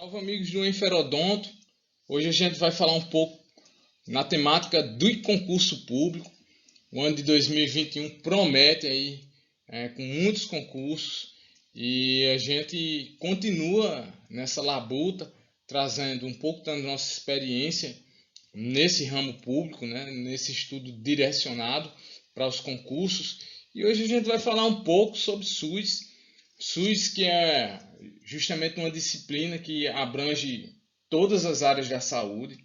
Salve amigos do Enferodonto. Hoje a gente vai falar um pouco na temática do concurso público. O ano de 2021 promete aí com muitos concursos e a gente continua nessa labuta, trazendo um pouco da nossa experiência nesse ramo público, né, nesse estudo direcionado para os concursos. E hoje a gente vai falar um pouco sobre SUS. SUS, que é justamente uma disciplina que abrange todas as áreas da saúde.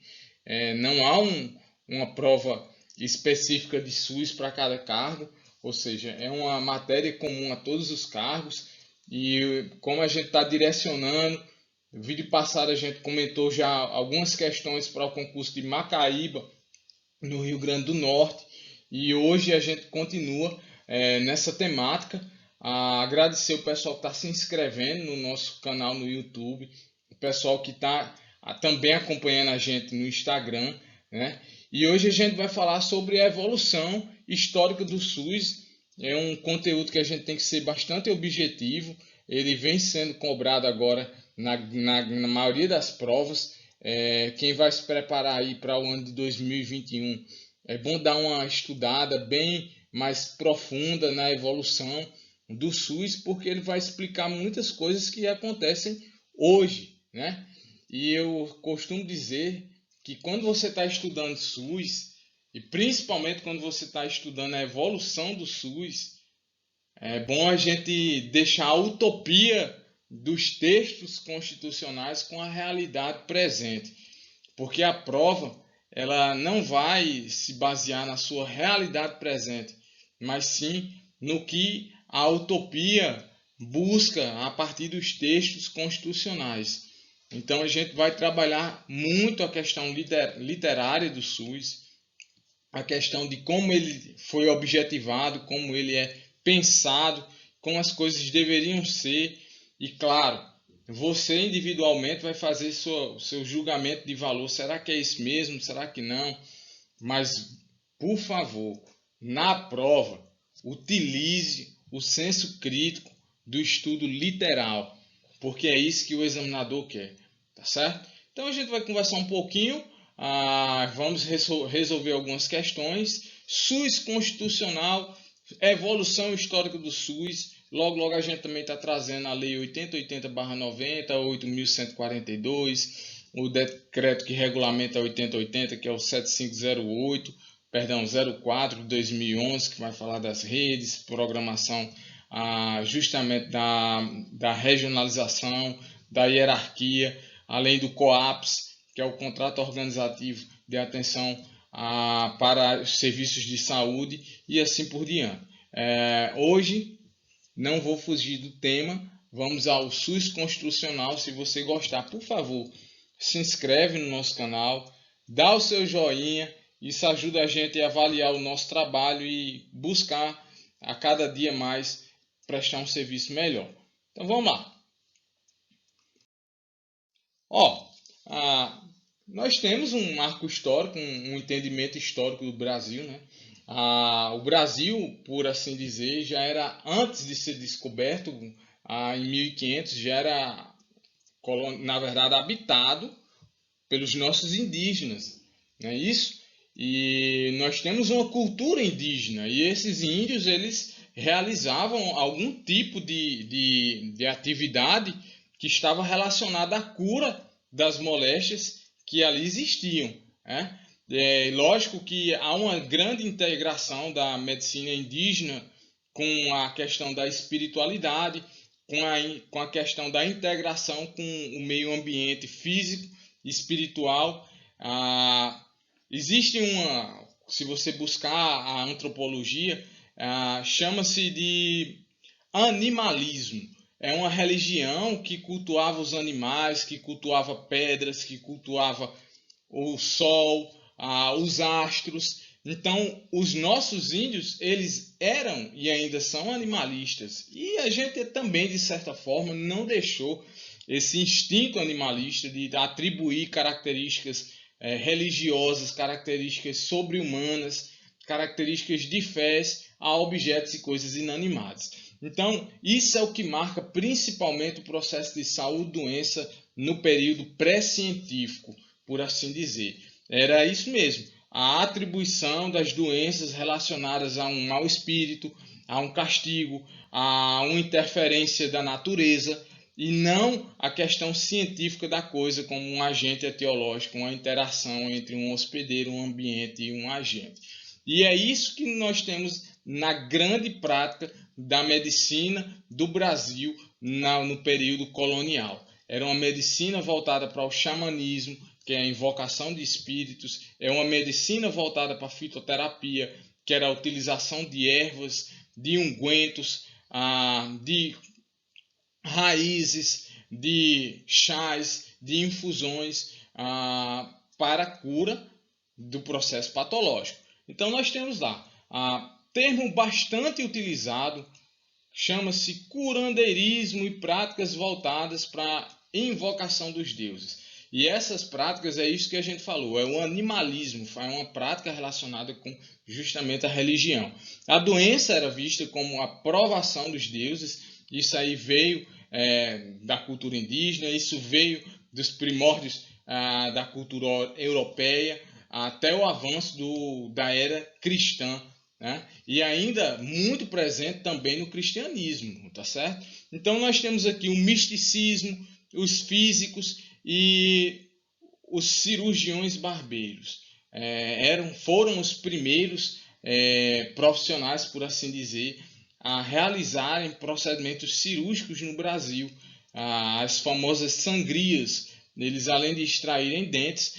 Não há uma prova específica de SUS para cada cargo, ou seja, é uma matéria comum a todos os cargos. E como a gente está direcionando, no vídeo passado a gente comentou já algumas questões para o concurso de Macaíba, no Rio Grande do Norte, e hoje a gente continua nessa temática. Agradecer o pessoal que está se inscrevendo no nosso canal no YouTube, o pessoal que está também acompanhando a gente no Instagram, né? E hoje a gente vai falar sobre a evolução histórica do SUS. É um conteúdo que a gente tem que ser bastante objetivo. Ele vem sendo cobrado agora na maioria das provas. Quem vai se preparar aí para o ano de 2021, é bom dar uma estudada bem mais profunda na evolução do SUS, porque ele vai explicar muitas coisas que acontecem hoje, né? E eu costumo dizer que quando você está estudando SUS, e principalmente quando você está estudando a evolução do SUS, é bom a gente deixar a utopia dos textos constitucionais com a realidade presente, porque a prova ela não vai se basear na sua realidade presente, mas sim no que a utopia busca a partir dos textos constitucionais. Então a gente vai trabalhar muito a questão literária do SUS, a questão de como ele foi objetivado, como ele é pensado, como as coisas deveriam ser. E claro, você individualmente vai fazer seu julgamento de valor. Será que é isso mesmo? Será que não? Mas, por favor, na prova, utilize o senso crítico do estudo literal, porque é isso que o examinador quer, tá certo? Então a gente vai conversar um pouquinho, vamos resolver algumas questões. SUS constitucional, evolução histórica do SUS. Logo a gente também está trazendo a Lei 8080/90, 8.142, o decreto que regulamenta a 8080, que é o 7508, perdão, 04 de 2011, que vai falar das redes, programação justamente da regionalização, da hierarquia, além do COAPS, que é o Contrato Organizativo de Atenção para os Serviços de Saúde, e assim por diante. Hoje, não vou fugir do tema, vamos ao SUS constitucional. Se você gostar, por favor, se inscreve no nosso canal, dá o seu joinha. Isso ajuda a gente a avaliar o nosso trabalho e buscar a cada dia mais prestar um serviço melhor. Então vamos lá. Nós temos um marco histórico, um entendimento histórico do Brasil, né? O Brasil, por assim dizer, já era, antes de ser descoberto, em 1500, já era, na verdade, habitado pelos nossos indígenas, não é isso? E nós temos uma cultura indígena, e esses índios eles realizavam algum tipo de atividade que estava relacionada à cura das moléstias que ali existiam, né? Lógico que há uma grande integração da medicina indígena com a questão da espiritualidade, com a questão da integração com o meio ambiente físico e espiritual. Existe se você buscar a antropologia, chama-se de animalismo. É uma religião que cultuava os animais, que cultuava pedras, que cultuava o sol, os astros. Então, os nossos índios, eles eram e ainda são animalistas. E a gente também, de certa forma, não deixou esse instinto animalista de atribuir características religiosas, características sobre-humanas, características de fé a objetos e coisas inanimadas. Então, isso é o que marca principalmente o processo de saúde e doença no período pré-científico, por assim dizer. Era isso mesmo, a atribuição das doenças relacionadas a um mau espírito, a um castigo, a uma interferência da natureza, e não a questão científica da coisa como um agente etiológico, uma interação entre um hospedeiro, um ambiente e um agente. E é isso que nós temos na grande prática da medicina do Brasil no período colonial. Era uma medicina voltada para o xamanismo, que é a invocação de espíritos, é uma medicina voltada para a fitoterapia, que era a utilização de ervas, de ungüentos, de raízes, de chás, de infusões para a cura do processo patológico. Então nós temos lá termo bastante utilizado, chama-se curandeirismo e práticas voltadas para a invocação dos deuses. E essas práticas é isso que a gente falou, é o animalismo, é uma prática relacionada com justamente a religião. A doença era vista como a provação dos deuses, isso aí veio da cultura indígena, isso veio dos primórdios da cultura europeia, até o avanço da era cristã, né? E ainda muito presente também no cristianismo, tá certo? Então nós temos aqui o misticismo, os físicos e os cirurgiões barbeiros. Foram os primeiros profissionais, por assim dizer, a realizarem procedimentos cirúrgicos no Brasil. As famosas sangrias, eles além de extraírem dentes,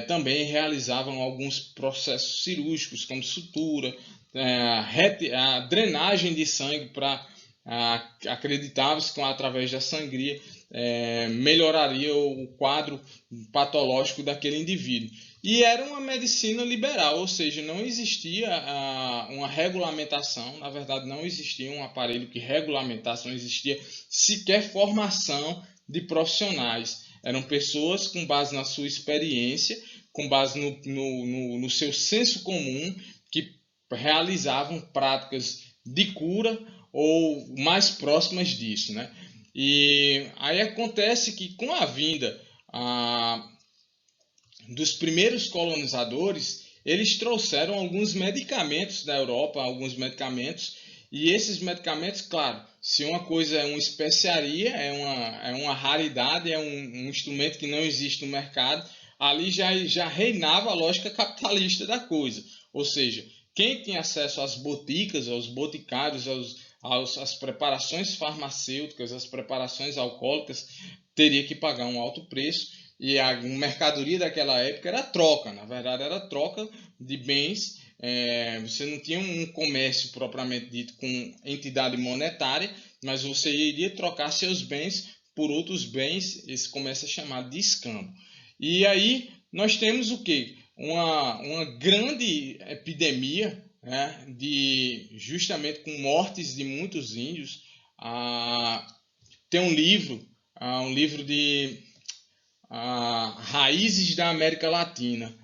também realizavam alguns processos cirúrgicos, como sutura, a drenagem de sangue para acreditava-se que através da sangria melhoraria o quadro patológico daquele indivíduo. E era uma medicina liberal, ou seja, não existia uma regulamentação, na verdade não existia um aparelho que regulamentasse, não existia sequer formação de profissionais. Eram pessoas com base na sua experiência, com base no seu senso comum, que realizavam práticas de cura ou mais próximas disso, né? E aí acontece que com a vinda dos primeiros colonizadores, eles trouxeram alguns medicamentos da Europa, e esses medicamentos, claro, se uma coisa é uma especiaria, é uma raridade, é um instrumento que não existe no mercado, ali já reinava a lógica capitalista da coisa. Ou seja, quem tinha acesso às boticas, aos boticários, às preparações farmacêuticas, às preparações alcoólicas, teria que pagar um alto preço. E a mercadoria daquela época era troca, na verdade era troca de bens. Você não tinha um comércio propriamente dito com entidade monetária, mas você iria trocar seus bens por outros bens. Esse comércio é chamado de escambo. E aí nós temos o quê? Uma grande epidemia, né, justamente com mortes de muitos índios. Tem um livro de Raízes da América Latina,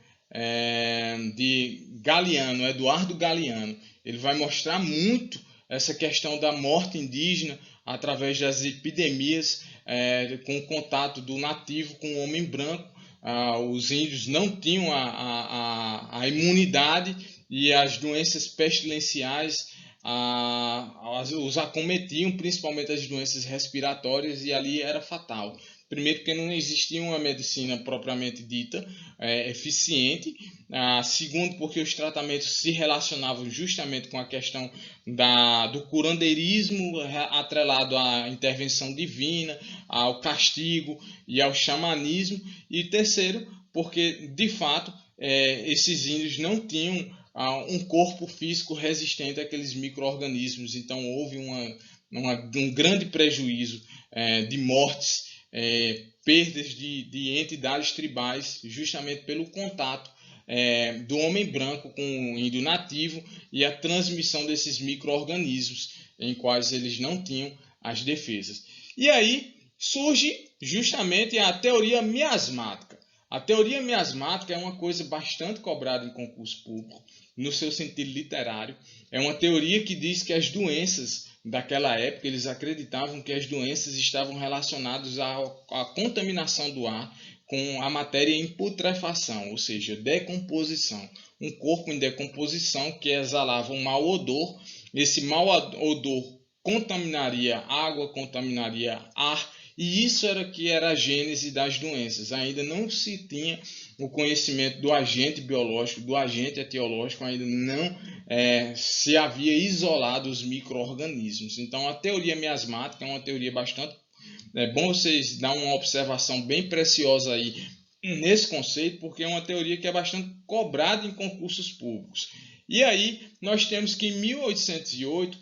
de Galeano, Eduardo Galeano. Ele vai mostrar muito essa questão da morte indígena através das epidemias, com o contato do nativo com o homem branco. Os índios não tinham a imunidade e as doenças pestilenciais os acometiam, principalmente as doenças respiratórias, e ali era fatal. Primeiro, porque não existia uma medicina propriamente dita eficiente. Segundo, porque os tratamentos se relacionavam justamente com a questão do curandeirismo atrelado à intervenção divina, ao castigo e ao xamanismo. E terceiro, porque de fato esses índios não tinham um corpo físico resistente àqueles micro-organismos. Então houve um grande prejuízo de mortes, perdas de entidades tribais, justamente pelo contato do homem branco com o índio nativo e a transmissão desses micro-organismos em quais eles não tinham as defesas. E aí surge justamente a teoria miasmática. A teoria miasmática é uma coisa bastante cobrada em concurso público, no seu sentido literário. É uma teoria que diz que as doenças daquela época, eles acreditavam que as doenças estavam relacionadas à contaminação do ar com a matéria em putrefação, ou seja, decomposição. Um corpo em decomposição que exalava um mau odor. Esse mau odor contaminaria água, contaminaria ar, e isso era que era a gênese das doenças. Ainda não se tinha o conhecimento do agente biológico, do agente etiológico, ainda não se havia isolado os micro-organismos. Então, a teoria miasmática é uma teoria bastante... É bom vocês dar uma observação bem preciosa aí nesse conceito, porque é uma teoria que é bastante cobrada em concursos públicos. E aí, nós temos que em 1808,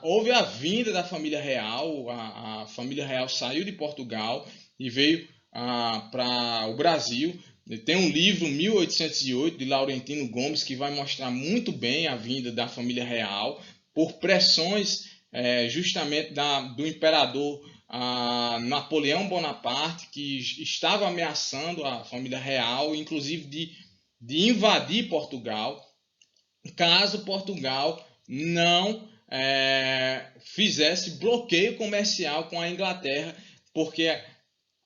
houve a vinda da família real. A família real saiu de Portugal e veio para o Brasil. Tem um livro, 1808, de Laurentino Gomes, que vai mostrar muito bem a vinda da família real por pressões justamente do imperador Napoleão Bonaparte, que estava ameaçando a família real, inclusive de invadir Portugal, caso Portugal não fizesse bloqueio comercial com a Inglaterra, porque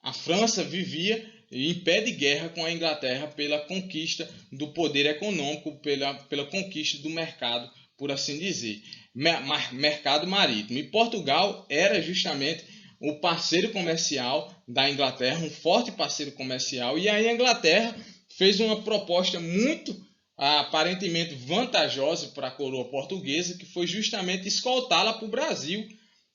a França vivia em pé de guerra com a Inglaterra pela conquista do poder econômico, pela conquista do mercado, por assim dizer, mercado marítimo. E Portugal era justamente o parceiro comercial da Inglaterra, um forte parceiro comercial, e aí a Inglaterra fez uma proposta muito aparentemente vantajosa para a coroa portuguesa, que foi justamente escoltá-la para o Brasil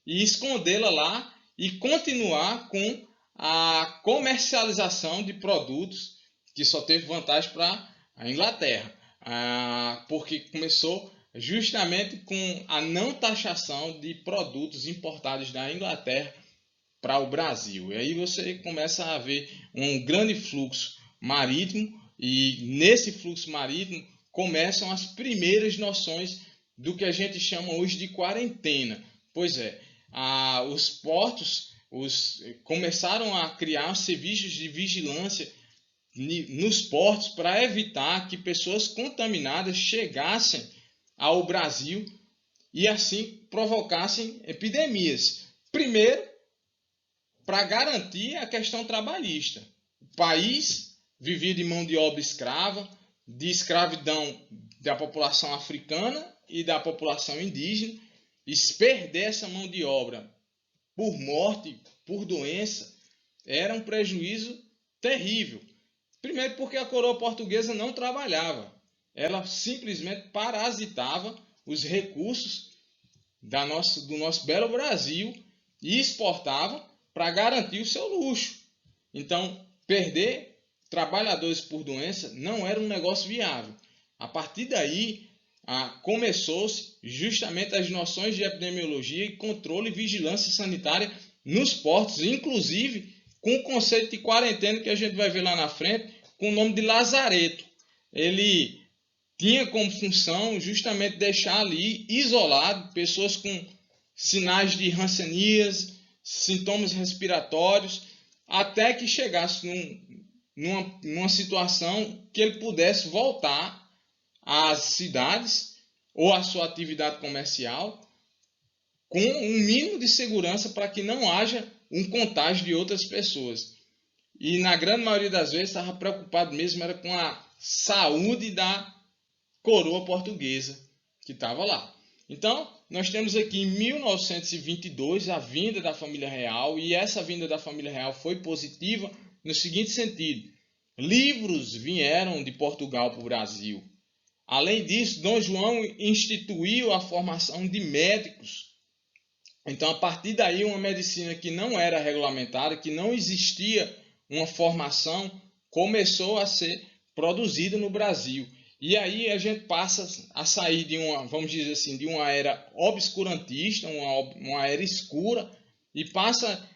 e escondê-la lá e continuar com a comercialização de produtos, que só teve vantagem para a Inglaterra, porque começou justamente com a não taxação de produtos importados da Inglaterra para o Brasil. E aí você começa a ver um grande fluxo marítimo, e nesse fluxo marítimo começam as primeiras noções do que a gente chama hoje de quarentena. Pois é, os portos começaram a criar serviços de vigilância nos portos para evitar que pessoas contaminadas chegassem ao Brasil e assim provocassem epidemias. Primeiro, para garantir a questão trabalhista. O país vivia de mão de obra escrava, de escravidão da população africana e da população indígena, e se perder essa mão de obra por morte, por doença, era um prejuízo terrível. Primeiro porque a coroa portuguesa não trabalhava, ela simplesmente parasitava os recursos do nosso belo Brasil e exportava para garantir o seu luxo. Então, perder trabalhadores por doença não era um negócio viável. A partir daí, começou-se justamente as noções de epidemiologia e controle e vigilância sanitária nos portos, inclusive com o conceito de quarentena que a gente vai ver lá na frente, com o nome de lazareto. Ele tinha como função justamente deixar ali isolado pessoas com sinais de hanseníase, sintomas respiratórios, até que chegasse numa situação que ele pudesse voltar às cidades ou à sua atividade comercial com um mínimo de segurança para que não haja um contágio de outras pessoas. E na grande maioria das vezes estava preocupado mesmo era com a saúde da coroa portuguesa que estava lá. Então, nós temos aqui em 1922 a vinda da família real, e essa vinda da família real foi positiva no seguinte sentido: livros vieram de Portugal para o Brasil. Além disso, Dom João instituiu a formação de médicos. Então, a partir daí, uma medicina que não era regulamentada, que não existia uma formação, começou a ser produzida no Brasil. E aí a gente passa a sair de vamos dizer assim, de uma era obscurantista, uma era escura, e passa,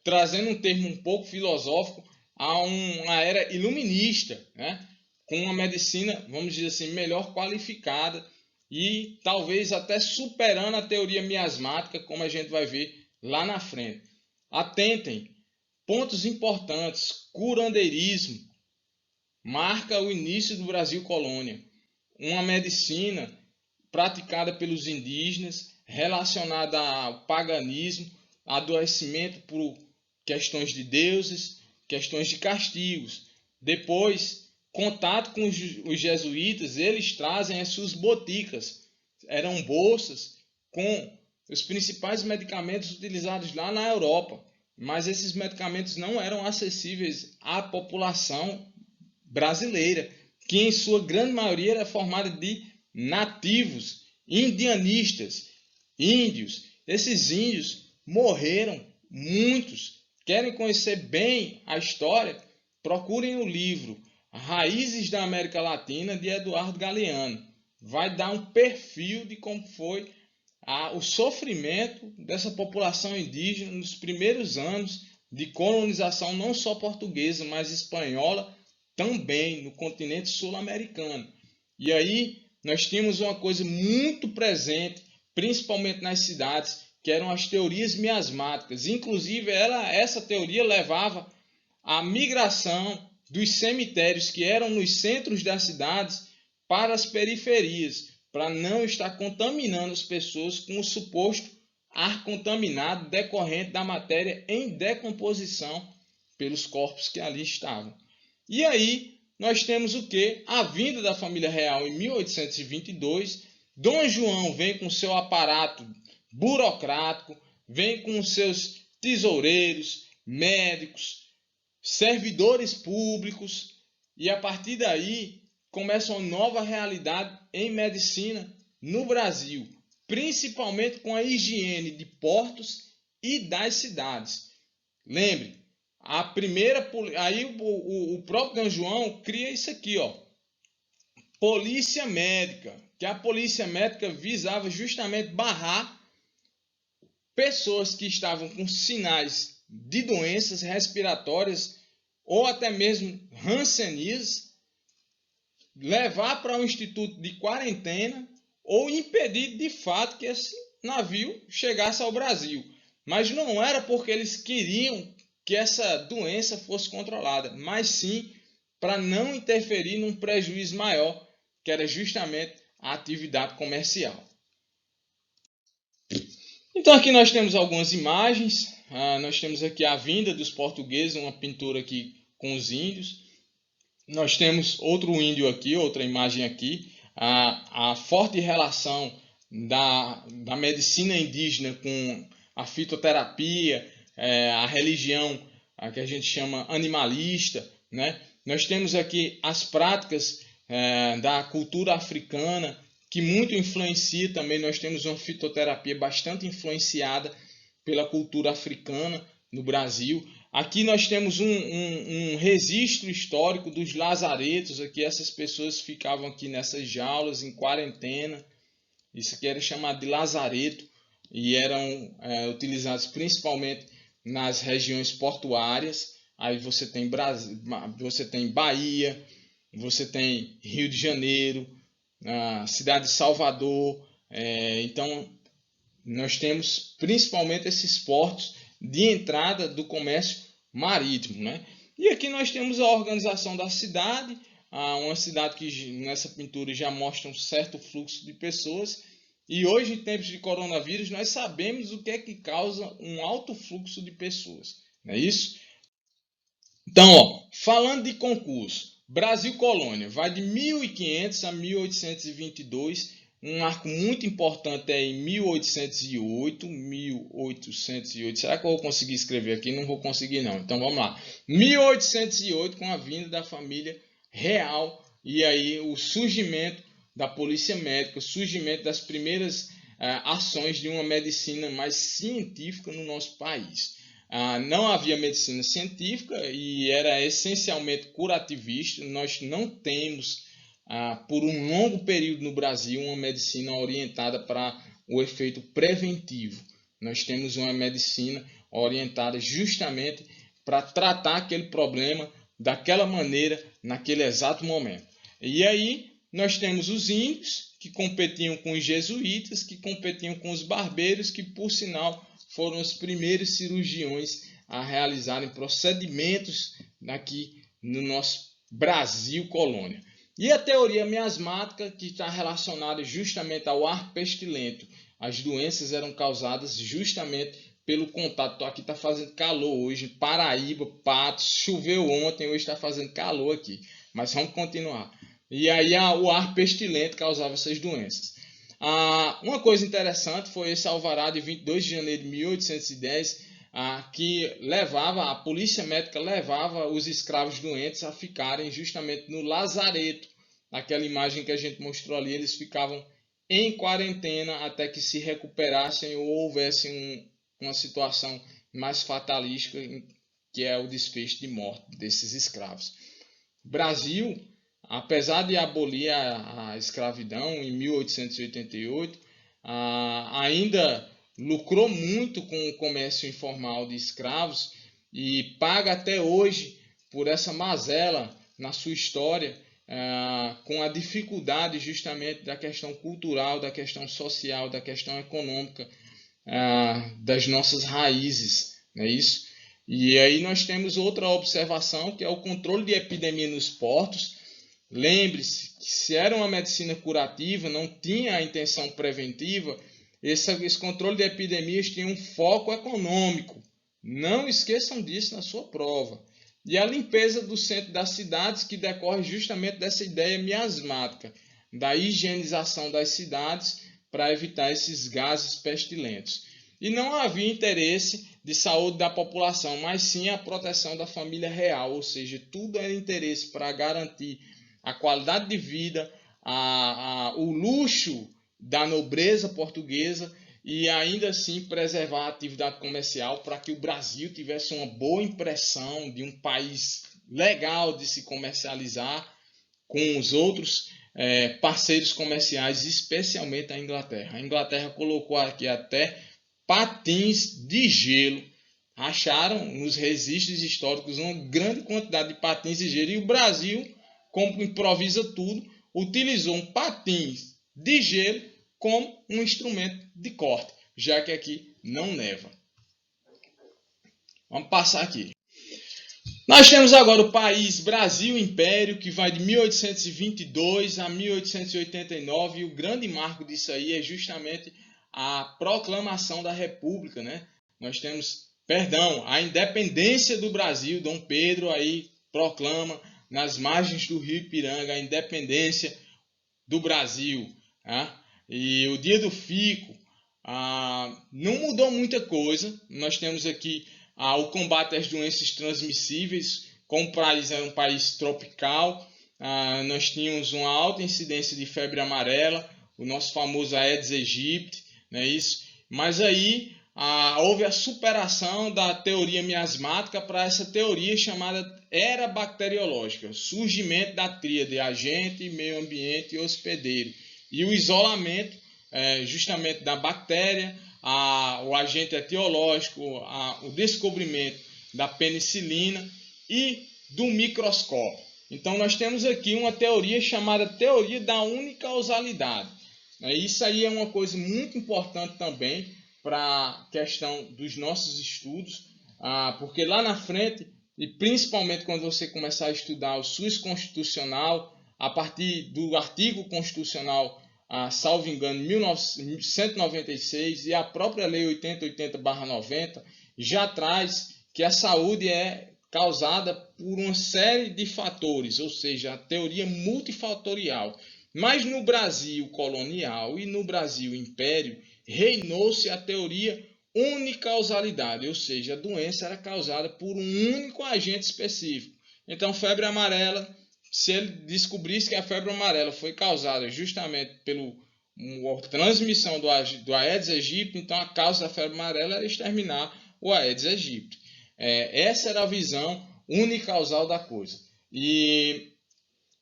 trazendo um termo um pouco filosófico, a uma era iluminista, né? Com uma medicina, vamos dizer assim, melhor qualificada e talvez até superando a teoria miasmática, como a gente vai ver lá na frente. Atentem, pontos importantes: curandeirismo marca o início do Brasil colônia. Uma medicina praticada pelos indígenas, relacionada ao paganismo, adoecimento por questões de deuses, questões de castigos. Depois, contato com os jesuítas, eles trazem as suas boticas. Eram bolsas com os principais medicamentos utilizados lá na Europa. Mas esses medicamentos não eram acessíveis à população brasileira, que em sua grande maioria era formada de nativos, indianistas, índios. Esses índios morreram, muitos. Querem conhecer bem a história? Procurem o livro Raízes da América Latina, de Eduardo Galeano. Vai dar um perfil de como foi o sofrimento dessa população indígena nos primeiros anos de colonização, não só portuguesa, mas espanhola, também no continente sul-americano. E aí nós tínhamos uma coisa muito presente, principalmente nas cidades, que eram as teorias miasmáticas. Inclusive, essa teoria levava à migração dos cemitérios que eram nos centros das cidades para as periferias, para não estar contaminando as pessoas com o suposto ar contaminado decorrente da matéria em decomposição pelos corpos que ali estavam. E aí nós temos o que? A vinda da família real em 1822. Dom João vem com seu aparato burocrático, vem com seus tesoureiros, médicos, servidores públicos, e a partir daí começa uma nova realidade em medicina no Brasil, principalmente com a higiene de portos e das cidades. Lembre, a primeira, aí o próprio Dom João cria isso aqui, ó, polícia médica, que a polícia médica visava justamente barrar pessoas que estavam com sinais de doenças respiratórias ou até mesmo hanseníase, levar para um instituto de quarentena ou impedir de fato que esse navio chegasse ao Brasil. Mas não era porque eles queriam que essa doença fosse controlada, mas sim para não interferir num prejuízo maior, que era justamente a atividade comercial. Então aqui nós temos algumas imagens. Nós temos aqui a vinda dos portugueses, uma pintura aqui com os índios. Nós temos outro índio aqui, outra imagem aqui. A forte relação da medicina indígena com a fitoterapia, a religião que a gente chama animalista, né? Nós temos aqui as práticas da cultura africana, que muito influencia também. Nós temos uma fitoterapia bastante influenciada pela cultura africana no Brasil. Aqui nós temos um registro histórico dos lazaretos. Aqui essas pessoas ficavam aqui nessas jaulas em quarentena. Isso aqui era chamado de lazareto e eram utilizados principalmente nas regiões portuárias. Aí você tem Bahia, você tem Rio de Janeiro, a cidade de Salvador. Então nós temos principalmente esses portos de entrada do comércio marítimo, né? E aqui nós temos a organização da cidade, uma cidade que nessa pintura já mostra um certo fluxo de pessoas. E hoje, em tempos de coronavírus, nós sabemos o que é que causa um alto fluxo de pessoas, não é isso? Então, ó, falando de concurso, Brasil Colônia vai de 1500 a 1822, um marco muito importante é em 1808. Será que eu vou conseguir escrever aqui? Não vou conseguir não. Então vamos lá. 1808, com a vinda da família real, e aí o surgimento da polícia médica, o surgimento das primeiras ações de uma medicina mais científica no nosso país. Não havia medicina científica e era essencialmente curativista. Nós não temos, por um longo período no Brasil, uma medicina orientada para o efeito preventivo. Nós temos uma medicina orientada justamente para tratar aquele problema daquela maneira, naquele exato momento. E aí nós temos os índios, que competiam com os jesuítas, que competiam com os barbeiros, que por sinal foram os primeiros cirurgiões a realizarem procedimentos aqui no nosso Brasil colônia. E a teoria miasmática, que está relacionada justamente ao ar pestilento, as doenças eram causadas justamente pelo contato. Aqui está fazendo calor hoje, Paraíba, Patos, choveu ontem, hoje está fazendo calor aqui. Mas vamos continuar. E aí o ar pestilento causava essas doenças. Uma coisa interessante foi esse alvará de 22 de janeiro de 1810, que a polícia médica levava os escravos doentes a ficarem justamente no lazareto. Naquela imagem que a gente mostrou ali, eles ficavam em quarentena até que se recuperassem ou houvesse uma situação mais fatalística, que é o desfecho de morte desses escravos. O Brasil, apesar de abolir a escravidão em 1888, ainda lucrou muito com o comércio informal de escravos e paga até hoje por essa mazela na sua história, com a dificuldade justamente da questão cultural, da questão social, da questão econômica, das nossas raízes, não é isso? E aí nós temos outra observação, que é o controle de epidemia nos portos. Lembre-se que se era uma medicina curativa, não tinha a intenção preventiva, esse controle de epidemias tinha um foco econômico. Não esqueçam disso na sua prova. E a limpeza do centro das cidades, que decorre justamente dessa ideia miasmática, da higienização das cidades para evitar esses gases pestilentos. E não havia interesse de saúde da população, mas sim a proteção da família real, ou seja, tudo era interesse para garantir a qualidade de vida, o luxo da nobreza portuguesa e ainda assim preservar a atividade comercial para que o Brasil tivesse uma boa impressão de um país legal de se comercializar com os outros parceiros comerciais, especialmente a Inglaterra. A Inglaterra colocou aqui até patins de gelo. Acharam nos registros históricos uma grande quantidade de patins de gelo e o Brasil, como improvisa tudo, utilizou um patins de gelo como um instrumento de corte, já que aqui não neva. Vamos passar aqui. Nós temos agora o país Brasil Império, que vai de 1822 a 1889, e o grande marco disso aí é justamente a proclamação da República, né? Nós temos, a independência do Brasil. Dom Pedro aí proclama nas margens do rio Ipiranga a independência do Brasil, tá? E o dia do fico, não mudou muita coisa. Nós temos aqui o combate às doenças transmissíveis. Como o país era um país tropical, nós tínhamos uma alta incidência de febre amarela, o nosso famoso Aedes aegypti, não é isso? Mas aí houve a superação da teoria miasmática para essa teoria chamada era bacteriológica, surgimento da tríade agente, meio ambiente e hospedeiro, e o isolamento justamente da bactéria, o agente etiológico, o descobrimento da penicilina e do microscópio. Então nós temos aqui uma teoria chamada teoria da unicausalidade. Isso aí é uma coisa muito importante também para a questão dos nossos estudos, porque lá na frente, e principalmente quando você começar a estudar o SUS constitucional, a partir do artigo constitucional, salvo engano, 1996, e a própria Lei 8080/90, já traz que a saúde é causada por uma série de fatores, ou seja, a teoria multifatorial. Mas no Brasil colonial e no Brasil império, reinou-se a teoria unicausalidade, ou seja, a doença era causada por um único agente específico. Então, febre amarela, se ele descobrisse que a febre amarela foi causada justamente pela transmissão do Aedes aegypti, então a causa da febre amarela era exterminar o Aedes aegypti. Essa era a visão unicausal da coisa. E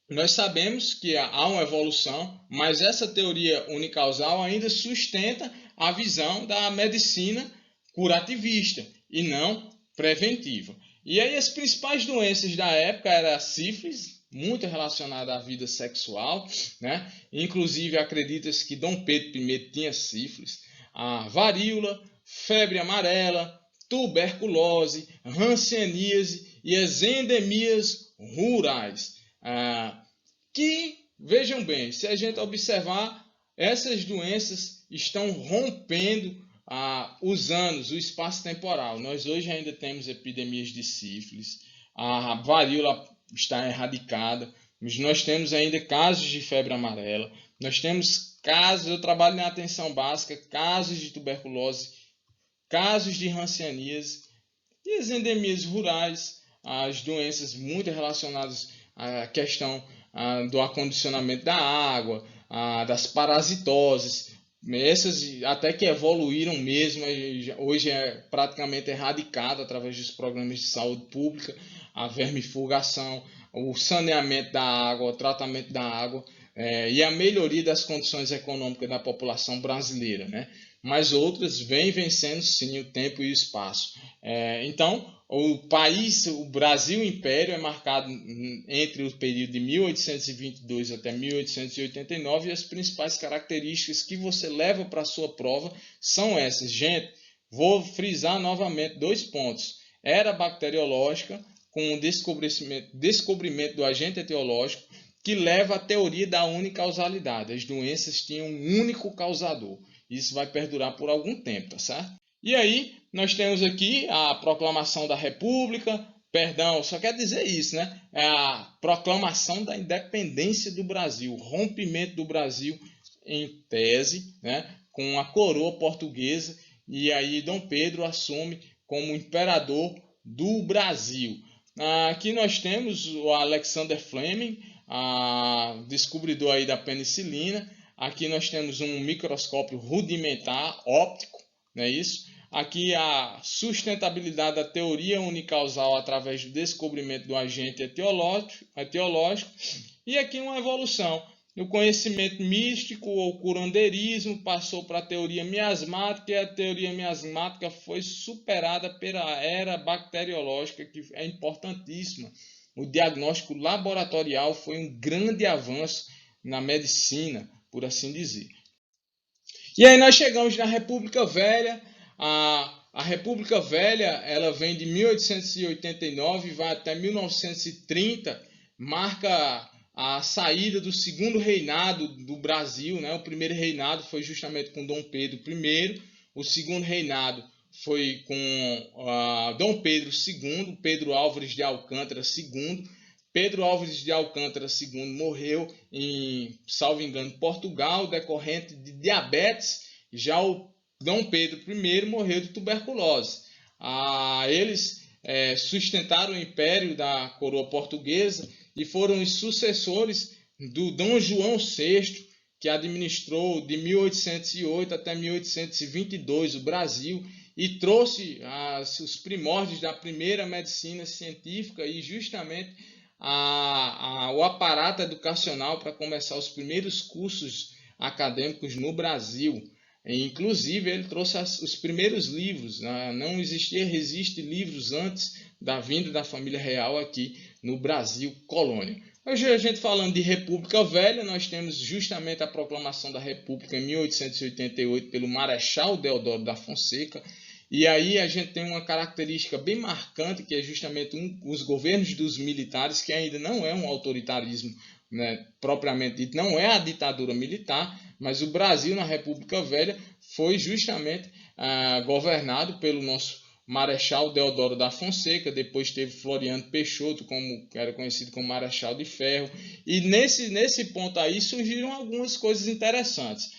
nós sabemos que há uma evolução, mas essa teoria unicausal ainda sustenta a visão da medicina curativista e não preventiva. E aí as principais doenças da época eram a sífilis, muito relacionada à vida sexual, né? Inclusive acredita-se que Dom Pedro I tinha sífilis, a varíola, febre amarela, tuberculose, hanseníase e as endemias rurais. Que, vejam bem, se a gente observar, essas doenças estão rompendo os anos, o espaço temporal. Nós hoje ainda temos epidemias de sífilis, a varíola está erradicada, mas nós temos ainda casos de febre amarela, nós temos casos, eu trabalho na atenção básica, casos de tuberculose, casos de hanseníase e as endemias rurais, as doenças muito relacionadas à questão do acondicionamento da água, das parasitoses, essas até que evoluíram mesmo, hoje é praticamente erradicado através dos programas de saúde pública, a vermifugação, o saneamento da água, o tratamento da água, e a melhoria das condições econômicas da população brasileira, né? Mas outras vêm vencendo sim o tempo e o espaço. Então, o país, o Brasil Império, é marcado entre o período de 1822 até 1889 e as principais características que você leva para a sua prova são essas. Gente, vou frisar novamente 2 pontos. Era bacteriológica, com o descobrimento do agente etiológico, que leva à teoria da unicausalidade. As doenças tinham um único causador. Isso vai perdurar por algum tempo, tá certo? E aí, nós temos aqui a proclamação da República, perdão, só quer dizer isso, né? É a proclamação da independência do Brasil, rompimento do Brasil em tese, né? Com a coroa portuguesa, e aí Dom Pedro assume como imperador do Brasil. Aqui nós temos o Alexander Fleming, descobridor aí da penicilina. Aqui nós temos um microscópio rudimentar, óptico, não é isso? Aqui a sustentabilidade da teoria unicausal através do descobrimento do agente etiológico. E aqui uma evolução. O conhecimento místico ou curandeirismo passou para a teoria miasmática, e a teoria miasmática foi superada pela era bacteriológica, que é importantíssima. O diagnóstico laboratorial foi um grande avanço na medicina, por assim dizer. E aí nós chegamos na República Velha. A República Velha, ela vem de 1889 e vai até 1930, marca a saída do segundo reinado do Brasil, né? O primeiro reinado foi justamente com Dom Pedro I, o segundo reinado foi com Dom Pedro II, Pedro Álvares de Alcântara II. Pedro Álvares de Alcântara II morreu em, salvo engano, Portugal, decorrente de diabetes. Já o Dom Pedro I morreu de tuberculose. Eles sustentaram o império da coroa portuguesa e foram os sucessores do Dom João VI, que administrou de 1808 até 1822 o Brasil e trouxe os primórdios da primeira medicina científica e justamente o aparato educacional para começar os primeiros cursos acadêmicos no Brasil. Inclusive, ele trouxe os primeiros livros. Não existe livros antes da vinda da família real aqui no Brasil colônia. Hoje a gente falando de República Velha, nós temos justamente a proclamação da República em 1888 pelo Marechal Deodoro da Fonseca. E aí a gente tem uma característica bem marcante, que é justamente os governos dos militares, que ainda não é um autoritarismo, né, propriamente dito, não é a ditadura militar, mas o Brasil na República Velha foi justamente governado pelo nosso Marechal Deodoro da Fonseca. Depois teve Floriano Peixoto, como era conhecido como Marechal de Ferro. E nesse ponto aí surgiram algumas coisas interessantes.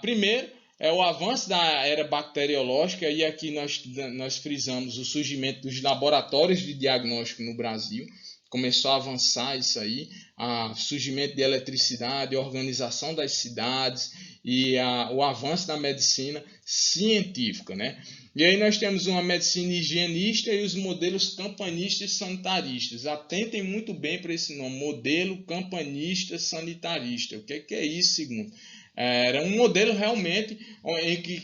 Primeiro é o avanço da era bacteriológica, e aqui nós frisamos o surgimento dos laboratórios de diagnóstico no Brasil. Começou a avançar isso aí, o surgimento de eletricidade, a organização das cidades e o avanço da medicina científica, né? E aí nós temos uma medicina higienista e os modelos campanistas e sanitaristas. Atentem muito bem para esse nome, modelo campanista sanitarista. O que é isso, segundo? Era um modelo realmente em que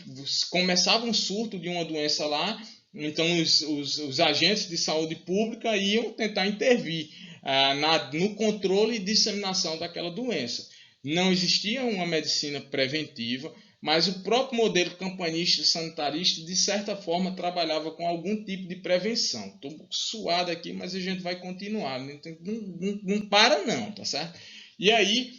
começava um surto de uma doença lá, então os agentes de saúde pública iam tentar intervir no controle e disseminação daquela doença. Não existia uma medicina preventiva, mas o próprio modelo campanista sanitarista, de certa forma, trabalhava com algum tipo de prevenção. Estou um pouco suado aqui, mas a gente vai continuar. Não para não, tá certo? E aí,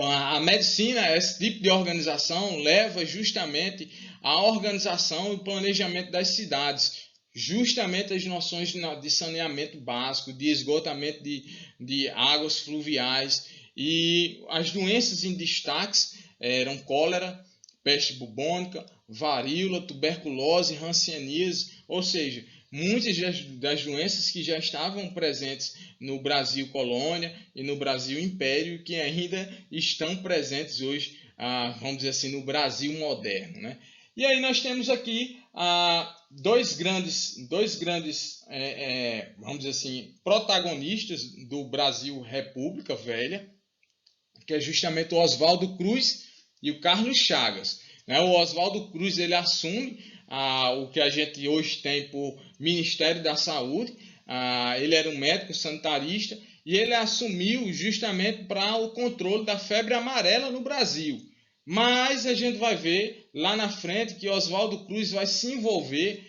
A medicina, esse tipo de organização, leva justamente à organização e planejamento das cidades, justamente as noções de saneamento básico, de esgotamento de águas fluviais, e as doenças em destaques eram cólera, peste bubônica, varíola, tuberculose, hanseníase, ou seja, muitas das doenças que já estavam presentes no Brasil colônia e no Brasil império, que ainda estão presentes hoje, vamos dizer assim, no Brasil moderno, né? E aí nós temos aqui dois grandes vamos dizer assim, protagonistas do Brasil República Velha, que é justamente o Oswaldo Cruz e o Carlos Chagas. O Oswaldo Cruz ele assume o que a gente hoje tem por Ministério da Saúde. Ele era um médico sanitarista e ele assumiu justamente para o controle da febre amarela no Brasil. Mas a gente vai ver lá na frente que Oswaldo Cruz vai se envolver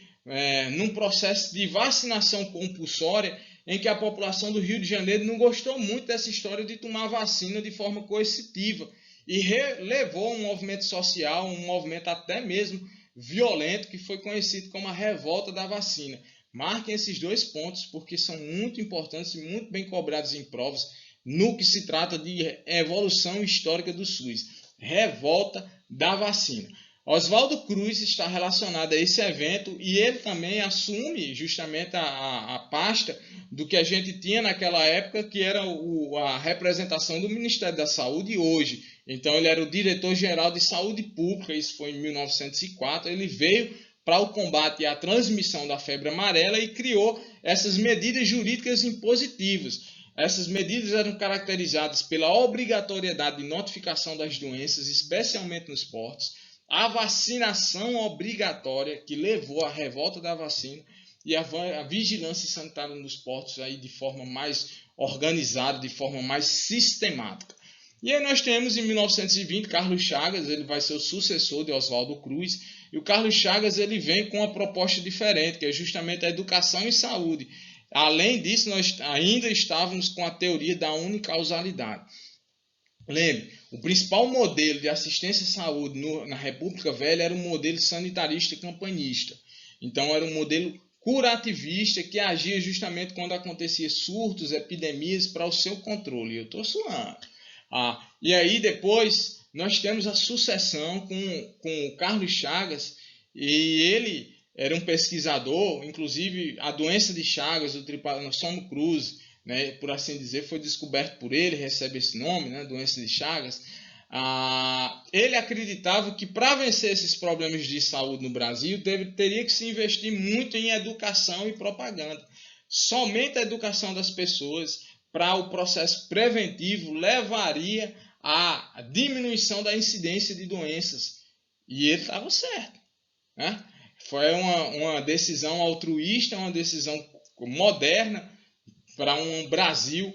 num processo de vacinação compulsória, em que a população do Rio de Janeiro não gostou muito dessa história de tomar vacina de forma coercitiva e levou um movimento social, um movimento até mesmo violento, que foi conhecido como a revolta da vacina. Marquem esses dois pontos, porque são muito importantes e muito bem cobrados em provas no que se trata de evolução histórica do SUS. Revolta da vacina. Oswaldo Cruz está relacionado a esse evento e ele também assume justamente a pasta do que a gente tinha naquela época, que era a representação do Ministério da Saúde hoje. Então ele era o diretor-geral de saúde pública, isso foi em 1904, ele veio para o combate à transmissão da febre amarela e criou essas medidas jurídicas impositivas. Essas medidas eram caracterizadas pela obrigatoriedade de notificação das doenças, especialmente nos portos, a vacinação obrigatória, que levou à revolta da vacina, e a vigilância sanitária nos portos aí de forma mais organizada, de forma mais sistemática. E aí nós temos em 1920 Carlos Chagas, ele vai ser o sucessor de Oswaldo Cruz, e o Carlos Chagas ele vem com uma proposta diferente, que é justamente a educação e saúde. Além disso, nós ainda estávamos com a teoria da unicausalidade. Lembre, o principal modelo de assistência à saúde na República Velha era um modelo sanitarista e campanista. Então era um modelo curativista que agia justamente quando acontecia surtos, epidemias, para o seu controle. Eu estou suando. E aí depois nós temos a sucessão com o Carlos Chagas, e ele era um pesquisador, inclusive a doença de Chagas, o Trypanosoma cruzi, né, por assim dizer, foi descoberto por ele, recebe esse nome, né, doença de Chagas. Ele acreditava que para vencer esses problemas de saúde no Brasil, teria que se investir muito em educação e propaganda. Somente a educação das pessoas para o processo preventivo levaria à diminuição da incidência de doenças. E ele estava certo, né? Foi uma decisão altruísta, uma decisão moderna, para um Brasil,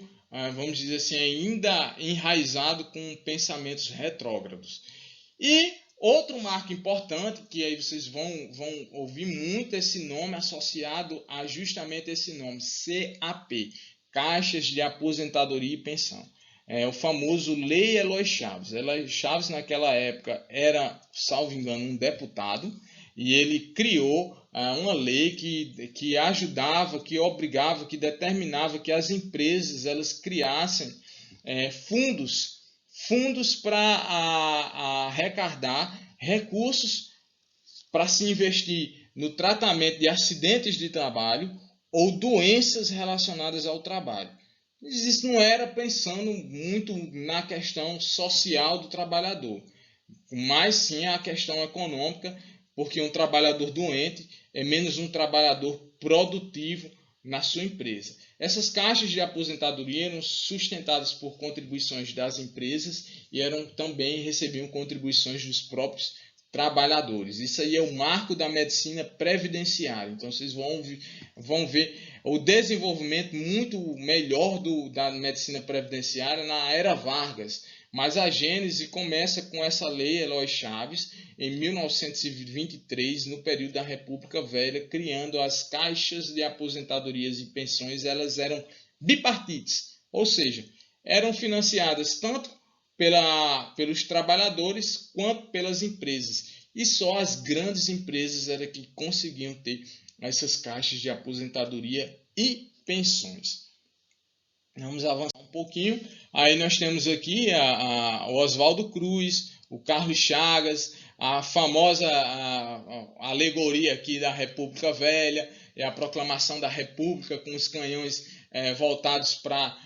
vamos dizer assim, ainda enraizado com pensamentos retrógrados. E outro marco importante, que aí vocês vão ouvir muito esse nome associado a justamente esse nome, CAP, Caixas de Aposentadoria e Pensão. O famoso Lei Eloy Chaves. Eloy Chaves, naquela época, era, salvo engano, um deputado, e ele criou uma lei que ajudava, que obrigava, que determinava que as empresas elas criassem fundos para arrecadar recursos para se investir no tratamento de acidentes de trabalho ou doenças relacionadas ao trabalho. Isso não era pensando muito na questão social do trabalhador, mas sim a questão econômica, porque um trabalhador doente é menos um trabalhador produtivo na sua empresa. Essas caixas de aposentadoria eram sustentadas por contribuições das empresas e também recebiam contribuições dos próprios trabalhadores. Isso aí é o marco da medicina previdenciária. Então vocês vão ver o desenvolvimento muito melhor da medicina previdenciária na era Vargas. Mas a gênese começa com essa lei Eloy Chaves, em 1923, no período da República Velha, criando as caixas de aposentadorias e pensões. Elas eram bipartites, ou seja, eram financiadas tanto pelos trabalhadores quanto pelas empresas. E só as grandes empresas eram que conseguiam ter essas caixas de aposentadoria e pensões. Vamos avançar um pouquinho. Aí nós temos aqui o Oswaldo Cruz, o Carlos Chagas, a famosa alegoria aqui da República Velha, é a proclamação da República com os canhões voltados para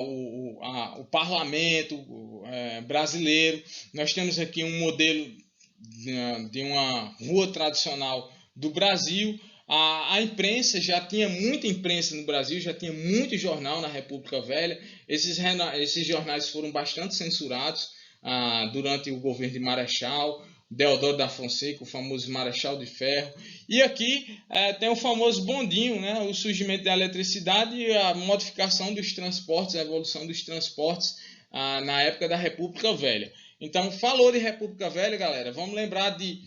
o parlamento brasileiro. Nós temos aqui um modelo de uma rua tradicional do Brasil. A imprensa, já tinha muita imprensa no Brasil, já tinha muito jornal na República Velha. Esses jornais foram bastante censurados durante o governo de Marechal Deodoro da Fonseca, o famoso Marechal de Ferro. E aqui tem o famoso bondinho, né? O surgimento da eletricidade e a modificação dos transportes, a evolução dos transportes na época da República Velha. Então, falou de República Velha, galera, vamos lembrar de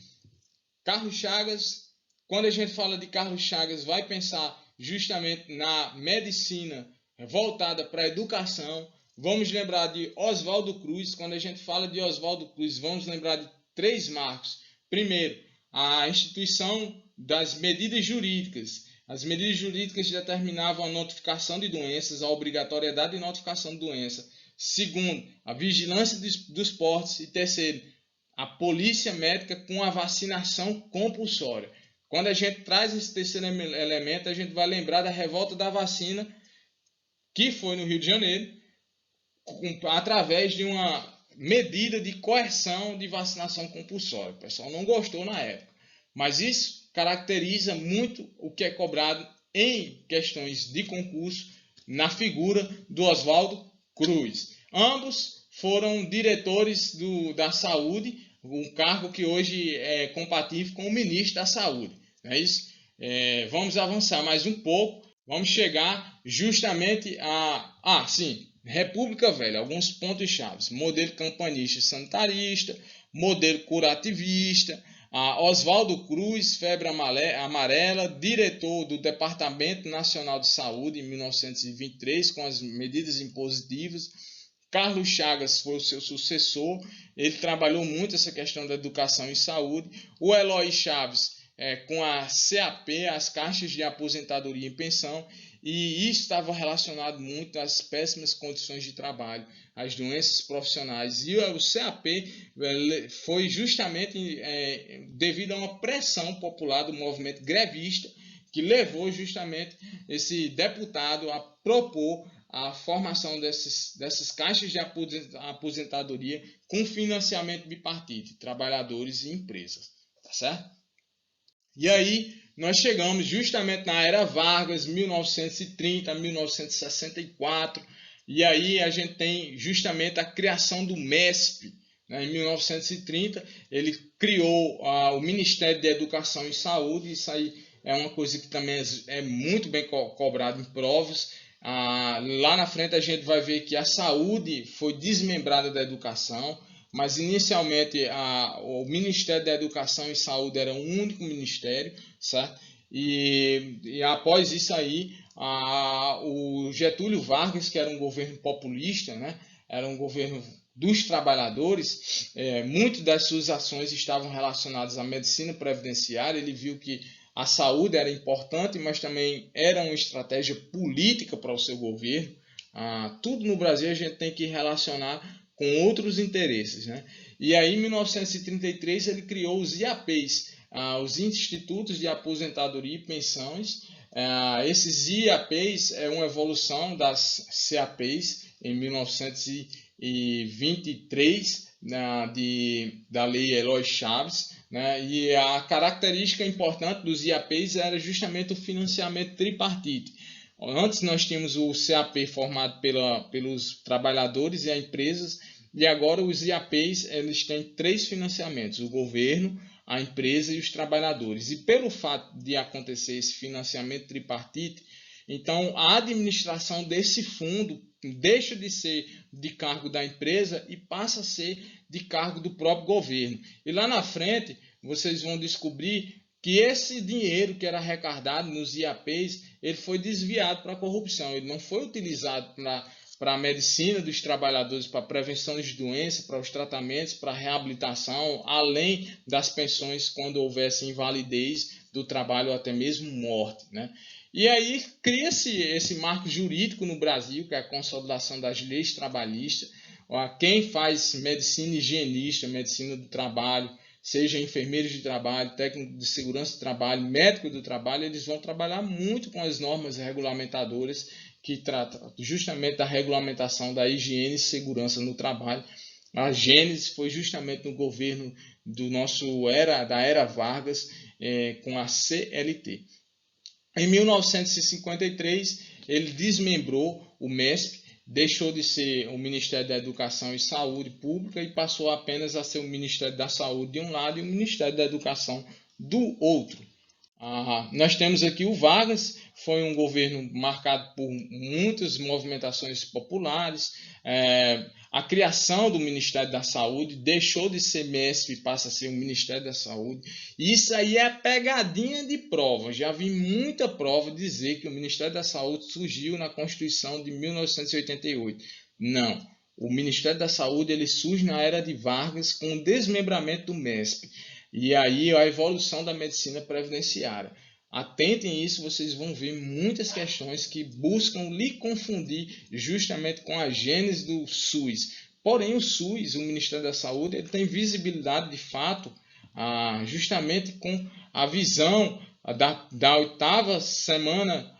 Carlos Chagas. Quando a gente fala de Carlos Chagas, vai pensar justamente na medicina voltada para a educação. Vamos lembrar de Oswaldo Cruz. Quando a gente fala de Oswaldo Cruz, vamos lembrar de 3 marcos. Primeiro, a instituição das medidas jurídicas. As medidas jurídicas determinavam a notificação de doenças, a obrigatoriedade de notificação de doença. Segundo, a vigilância dos portos. E terceiro, a polícia médica com a vacinação compulsória. Quando a gente traz esse terceiro elemento, a gente vai lembrar da revolta da vacina, que foi no Rio de Janeiro, através de uma medida de coerção de vacinação compulsória. O pessoal não gostou na época, mas isso caracteriza muito o que é cobrado em questões de concurso na figura do Oswaldo Cruz. Ambos foram diretores da saúde, um cargo que hoje é compatível com o ministro da saúde. Não é isso? Vamos avançar mais um pouco. Vamos chegar justamente sim, República Velha. Alguns pontos chaves: modelo campanista e sanitarista, modelo curativista. Oswaldo Cruz, febre amarela, diretor do Departamento Nacional de Saúde em 1923, com as medidas impositivas. Carlos Chagas foi o seu sucessor. Ele trabalhou muito essa questão da educação e saúde. O Eloy Chaves, com a CAP, as caixas de aposentadoria e pensão, e isso estava relacionado muito às péssimas condições de trabalho, às doenças profissionais. E o CAP foi justamente devido a uma pressão popular do movimento grevista, que levou justamente esse deputado a propor a formação dessas caixas de aposentadoria com financiamento bipartite, trabalhadores e empresas. Tá certo? E aí nós chegamos justamente na era Vargas, 1930 a 1964, e aí a gente tem justamente a criação do MESP. Em 1930 ele criou o Ministério da Educação e Saúde. Isso aí é uma coisa que também é muito bem cobrado em provas. Lá na frente a gente vai ver que a saúde foi desmembrada da educação, mas inicialmente o Ministério da Educação e Saúde era um único ministério, certo? E após isso aí, o Getúlio Vargas, que era um governo populista, né? Era um governo dos trabalhadores, muitas das suas ações estavam relacionadas à medicina previdenciária. Ele viu que a saúde era importante, mas também era uma estratégia política para o seu governo. Tudo no Brasil a gente tem que relacionar com outros interesses, né? E aí, em 1933, ele criou os IAPs, os Institutos de Aposentadoria e Pensões. Esses IAPs é uma evolução das CAPs em 1923, da Lei Eloy Chaves, né? E a característica importante dos IAPs era justamente o financiamento tripartite. Antes nós tínhamos o CAP formado pelos trabalhadores e as empresas, e agora os IAPs eles têm 3 financiamentos: o governo, a empresa e os trabalhadores. E pelo fato de acontecer esse financiamento tripartite, então a administração desse fundo deixa de ser de cargo da empresa e passa a ser de cargo do próprio governo. E lá na frente vocês vão descobrir que esse dinheiro que era arrecadado nos IAPs, ele foi desviado para a corrupção. Ele não foi utilizado para a medicina dos trabalhadores, para a prevenção de doenças, para os tratamentos, para a reabilitação, além das pensões quando houvesse invalidez do trabalho ou até mesmo morte, né? E aí cria-se esse marco jurídico no Brasil, que é a consolidação das leis trabalhistas. Quem faz medicina higienista, medicina do trabalho, seja enfermeiros de trabalho, técnico de segurança do trabalho, médico do trabalho, eles vão trabalhar muito com as normas regulamentadoras que tratam justamente da regulamentação da higiene e segurança no trabalho. A gênese foi justamente no governo da era Vargas, com a CLT. Em 1953, ele desmembrou o MESP, deixou de ser o Ministério da Educação e Saúde Pública e passou apenas a ser o Ministério da Saúde de um lado e o Ministério da Educação do outro. Nós temos aqui o Vargas, foi um governo marcado por muitas movimentações populares, a criação do Ministério da Saúde, deixou de ser MESP e passa a ser o Ministério da Saúde. Isso aí é pegadinha de prova. Já vi muita prova dizer que o Ministério da Saúde surgiu na Constituição de 1988. Não. O Ministério da Saúde ele surge na era de Vargas com o desmembramento do MESP. E aí a evolução da medicina previdenciária. Atentem isso, vocês vão ver muitas questões que buscam lhe confundir justamente com a gênese do SUS. Porém, o SUS, o Ministério da Saúde, ele tem visibilidade de fato justamente com a visão da oitava semana,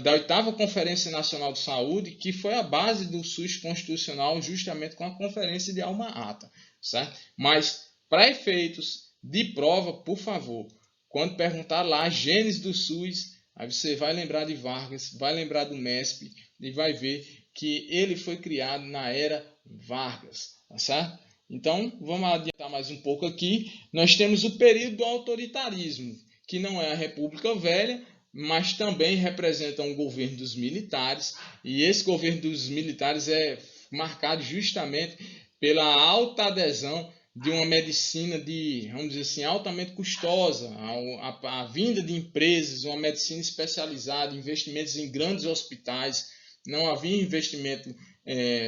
da oitava Conferência Nacional de Saúde, que foi a base do SUS constitucional, justamente com a Conferência de Alma-Ata, certo? Mas, para efeitos de prova, por favor, quando perguntar lá a gênese do SUS, aí você vai lembrar de Vargas, vai lembrar do MESP e vai ver que ele foi criado na era Vargas, tá certo? Então, vamos adiantar mais um pouco aqui. Nós temos o período do autoritarismo, que não é a República Velha, mas também representa um governo dos militares, e esse governo dos militares é marcado justamente pela alta adesão de uma medicina vamos dizer assim, altamente custosa, a vinda de empresas, uma medicina especializada, investimentos em grandes hospitais, não havia investimento,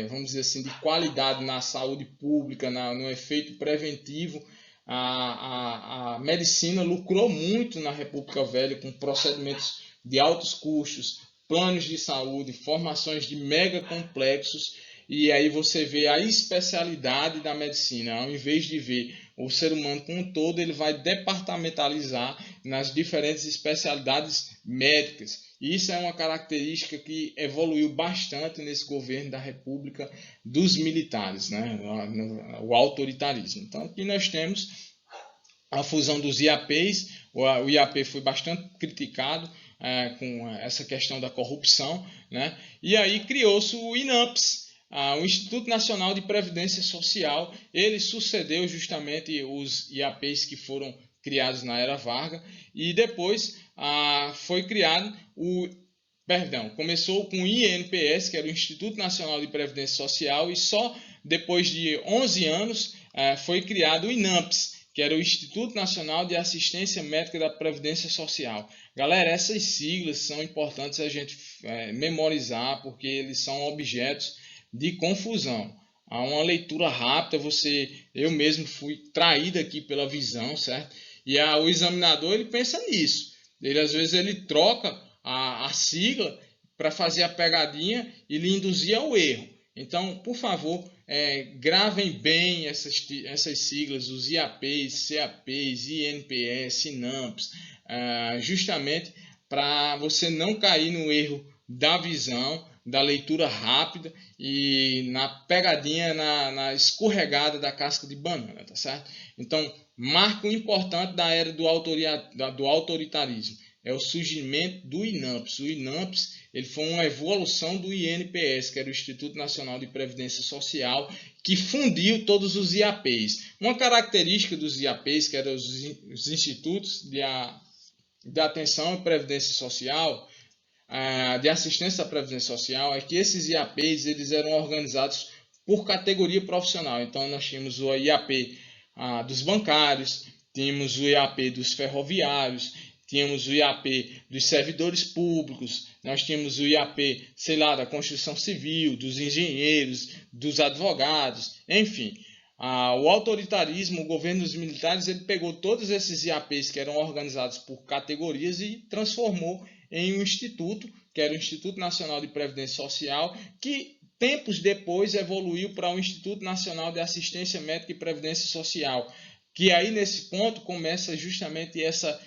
vamos dizer assim, de qualidade na saúde pública, no efeito preventivo. A medicina lucrou muito na República Velha com procedimentos de altos custos, planos de saúde, formações de mega complexos. E aí você vê a especialidade da medicina. Ao invés de ver o ser humano como um todo, ele vai departamentalizar nas diferentes especialidades médicas. E isso é uma característica que evoluiu bastante nesse governo da República dos militares, né? O autoritarismo. Então aqui nós temos a fusão dos IAPs. O IAP foi bastante criticado com essa questão da corrupção, né? E aí criou-se o INAMPS, o Instituto Nacional de Previdência Social. Ele sucedeu justamente os IAPs que foram criados na era Vargas, e depois foi criado começou com o INPS, que era o Instituto Nacional de Previdência Social, e só depois de 11 anos foi criado o INAMPS, que era o Instituto Nacional de Assistência Médica da Previdência Social. Galera, essas siglas são importantes a gente memorizar, porque eles são objetos de confusão. Há uma leitura rápida, eu mesmo fui traído aqui pela visão, certo? E o examinador ele pensa nisso. Às vezes ele troca a sigla para fazer a pegadinha e lhe induzir ao erro. Então, por favor, gravem bem essas siglas, os IAPs, CAPs, INPS, INAMPS, justamente para você não cair no erro da visão, da leitura rápida e na pegadinha, na escorregada da casca de banana, tá certo? Então, marco importante da era do autoritarismo é o surgimento do INAMPS. O INAMPS ele foi uma evolução do INPS, que era o Instituto Nacional de Previdência Social, que fundiu todos os IAPs. Uma característica dos IAPs, que eram os Institutos de Atenção e Previdência Social, de assistência à previdência social, é que esses IAPs eles eram organizados por categoria profissional. Então nós tínhamos o IAP dos bancários, tínhamos o IAP dos ferroviários, tínhamos o IAP dos servidores públicos, nós tínhamos o IAP, sei lá, da construção civil, dos engenheiros, dos advogados, enfim. O autoritarismo, o governo dos militares, ele pegou todos esses IAPs que eram organizados por categorias e transformou em um instituto, que era o Instituto Nacional de Previdência Social, que tempos depois evoluiu para o Instituto Nacional de Assistência Médica e Previdência Social, que aí nesse ponto começa justamente essa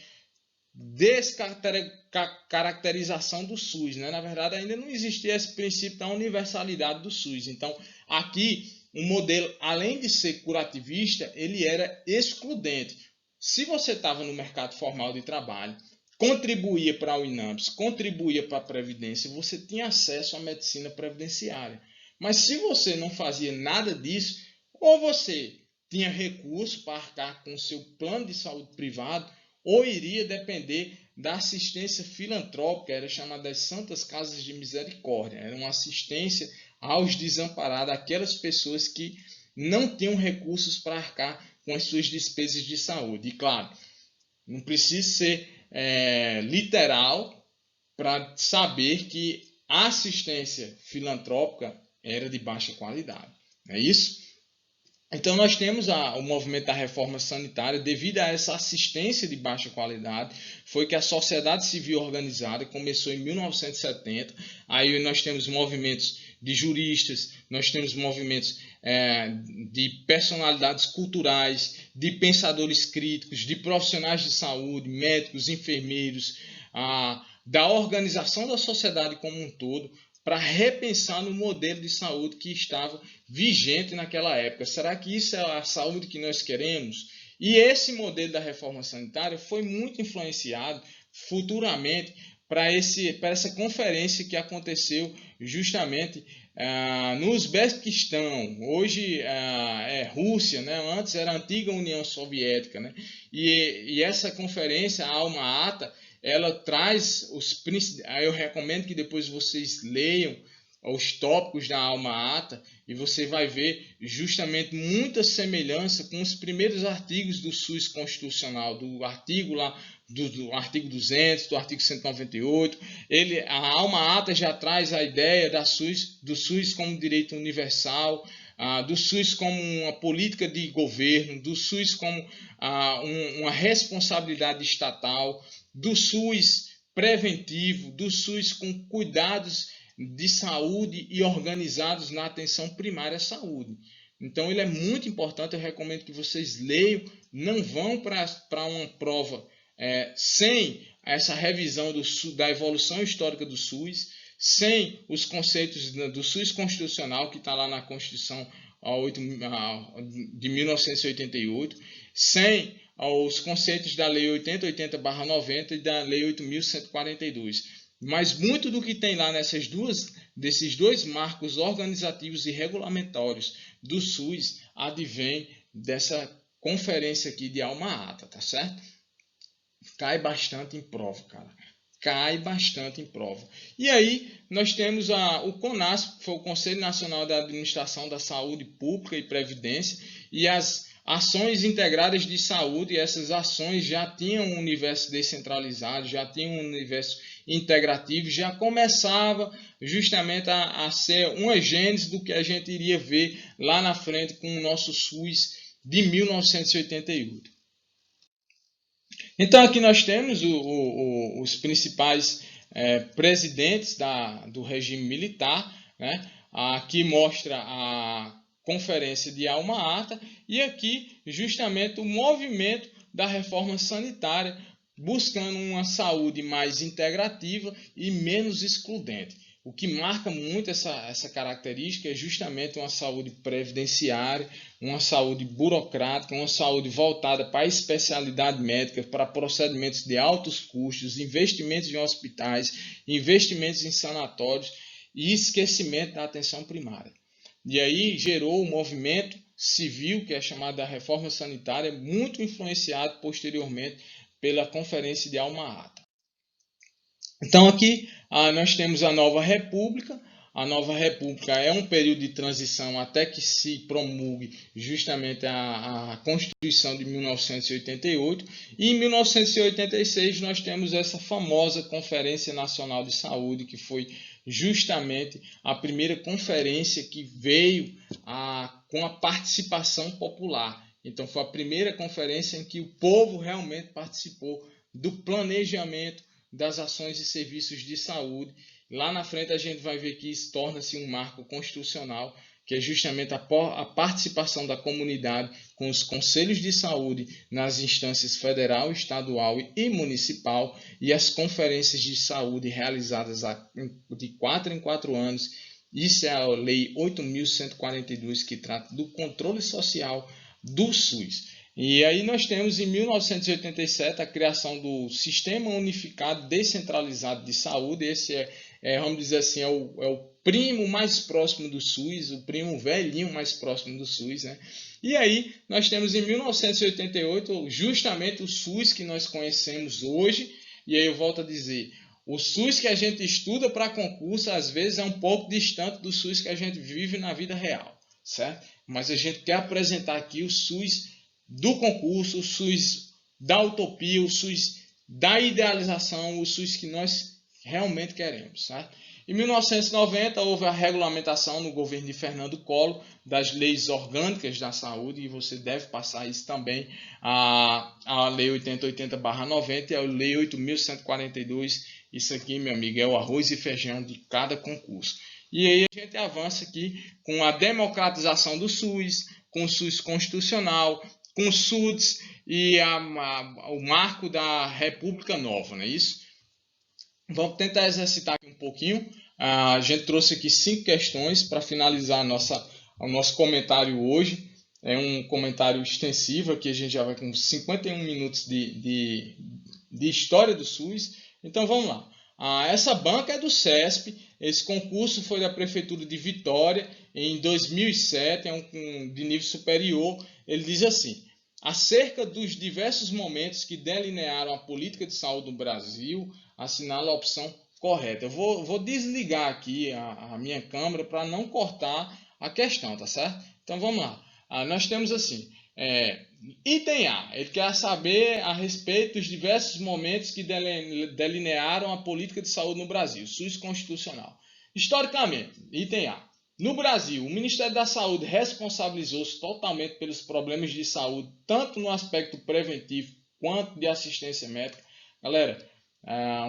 descaracterização do SUS, né? Na verdade, ainda não existia esse princípio da universalidade do SUS. Então, aqui, o modelo, além de ser curativista, ele era excludente. Se você estava no mercado formal de trabalho, contribuía para o INAMPS, contribuía para a Previdência, você tinha acesso à medicina previdenciária. Mas se você não fazia nada disso, ou você tinha recurso para arcar com o seu plano de saúde privado, ou iria depender da assistência filantrópica, era chamada das Santas Casas de Misericórdia. Era uma assistência aos desamparados, aquelas pessoas que não tinham recursos para arcar com as suas despesas de saúde. E claro, não precisa ser literal para saber que a assistência filantrópica era de baixa qualidade. É isso? Então, nós temos o movimento da reforma sanitária. Devido a essa assistência de baixa qualidade, foi que a sociedade civil organizada começou em 1970. Aí nós temos movimentos de juristas, nós temos movimentos de personalidades culturais, de pensadores críticos, de profissionais de saúde, médicos, enfermeiros, da organização da sociedade como um todo, para repensar no modelo de saúde que estava vigente naquela época. Será que isso é a saúde que nós queremos? E esse modelo da reforma sanitária foi muito influenciado futuramente para essa conferência que aconteceu justamente no Uzbequistão. Hoje é Rússia, né? Antes era a antiga União Soviética, né? E essa conferência, a Alma Ata, ela traz eu recomendo que depois vocês leiam os tópicos da Alma Ata e você vai ver justamente muita semelhança com os primeiros artigos do SUS constitucional, do artigo 200, do artigo 198. A Alma Ata já traz a ideia do SUS como direito universal, do SUS como uma política de governo, do SUS como uma responsabilidade estatal, do SUS preventivo, do SUS com cuidados de saúde e organizados na atenção primária à saúde. Então, ele é muito importante, eu recomendo que vocês leiam, não vão para uma prova sem essa revisão da evolução histórica do SUS, sem os conceitos do SUS constitucional, que está lá na Constituição de 1988, sem os conceitos da Lei 8080/90 e da Lei 8.142. Mas muito do que tem lá desses dois marcos organizativos e regulamentórios do SUS advém dessa conferência aqui de Alma Ata, tá certo? Cai bastante em prova, cara. Cai bastante em prova. E aí nós temos o CONASP, que foi o Conselho Nacional da Administração da Saúde Pública e Previdência, e as ações integradas de saúde. E essas ações já tinham um universo descentralizado, já tinham um universo integrativo, já começava justamente a ser uma gênese do que a gente iria ver lá na frente com o nosso SUS de 1988. Então aqui nós temos os principais presidentes do regime militar, né? Aqui mostra a conferência de Alma Ata e aqui justamente o movimento da reforma sanitária, buscando uma saúde mais integrativa e menos excludente. O que marca muito essa característica é justamente uma saúde previdenciária, uma saúde burocrática, uma saúde voltada para a especialidade médica, para procedimentos de altos custos, investimentos em hospitais, investimentos em sanatórios e esquecimento da atenção primária. E aí gerou um movimento civil, que é chamado da reforma sanitária, muito influenciado posteriormente pela Conferência de Alma Ata. Então aqui nós temos a Nova República, a nova república é um período de transição até que se promulgue justamente a Constituição de 1988. E em 1986 nós temos essa famosa Conferência Nacional de Saúde, que foi justamente a primeira conferência que veio com a participação popular. Então foi a primeira conferência em que o povo realmente participou do planejamento das ações e serviços de saúde. Lá na frente a gente vai ver que isso torna-se um marco constitucional, que é justamente a participação da comunidade com os conselhos de saúde nas instâncias federal, estadual e municipal, e as conferências de saúde realizadas de 4 em 4 anos. Isso é a Lei 8.142, que trata do controle social do SUS. E aí nós temos em 1987 a criação do Sistema Unificado Descentralizado de Saúde. Esse vamos dizer assim, é o primo mais próximo do SUS, o primo velhinho mais próximo do SUS, né? E aí nós temos em 1988 justamente o SUS que nós conhecemos hoje. E aí eu volto a dizer, o SUS que a gente estuda para concurso às vezes é um pouco distante do SUS que a gente vive na vida real, certo? Mas a gente quer apresentar aqui o SUS do concurso, o SUS da utopia, o SUS da idealização, o SUS que nós realmente queremos, certo? Em 1990 houve a regulamentação no governo de Fernando Collor das leis orgânicas da saúde, e você deve passar isso também, a Lei 8080/90 e a Lei 8.142. Isso aqui, meu amigo, é o arroz e feijão de cada concurso. E aí a gente avança aqui com a democratização do SUS, com o SUS constitucional, com o SUDS e o marco da República Nova, não é isso? Vamos tentar exercitar aqui um pouquinho. A gente trouxe aqui 5 questões para finalizar o nosso comentário hoje. É um comentário extensivo, aqui a gente já vai com 51 minutos de história do SUS. Então vamos lá. Essa banca é do CESP, esse concurso foi da Prefeitura de Vitória em 2007, é de nível superior. Ele diz assim: acerca dos diversos momentos que delinearam a política de saúde no Brasil, assinala a opção correta. Eu vou desligar aqui a minha câmera para não cortar a questão, tá certo? Então vamos lá. Nós temos assim, item A, ele quer saber a respeito dos diversos momentos que delinearam a política de saúde no Brasil, SUS constitucional. Historicamente, item A, no Brasil, o Ministério da Saúde responsabilizou-se totalmente pelos problemas de saúde, tanto no aspecto preventivo quanto de assistência médica. Galera,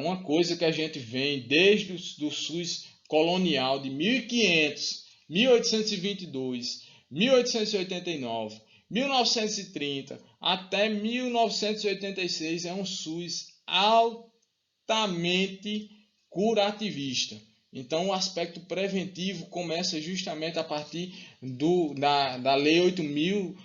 uma coisa que a gente vem desde o SUS colonial de 1500, 1822, 1889, 1930 até 1986 é um SUS altamente curativista. Então o aspecto preventivo começa justamente a partir da Lei 8.000,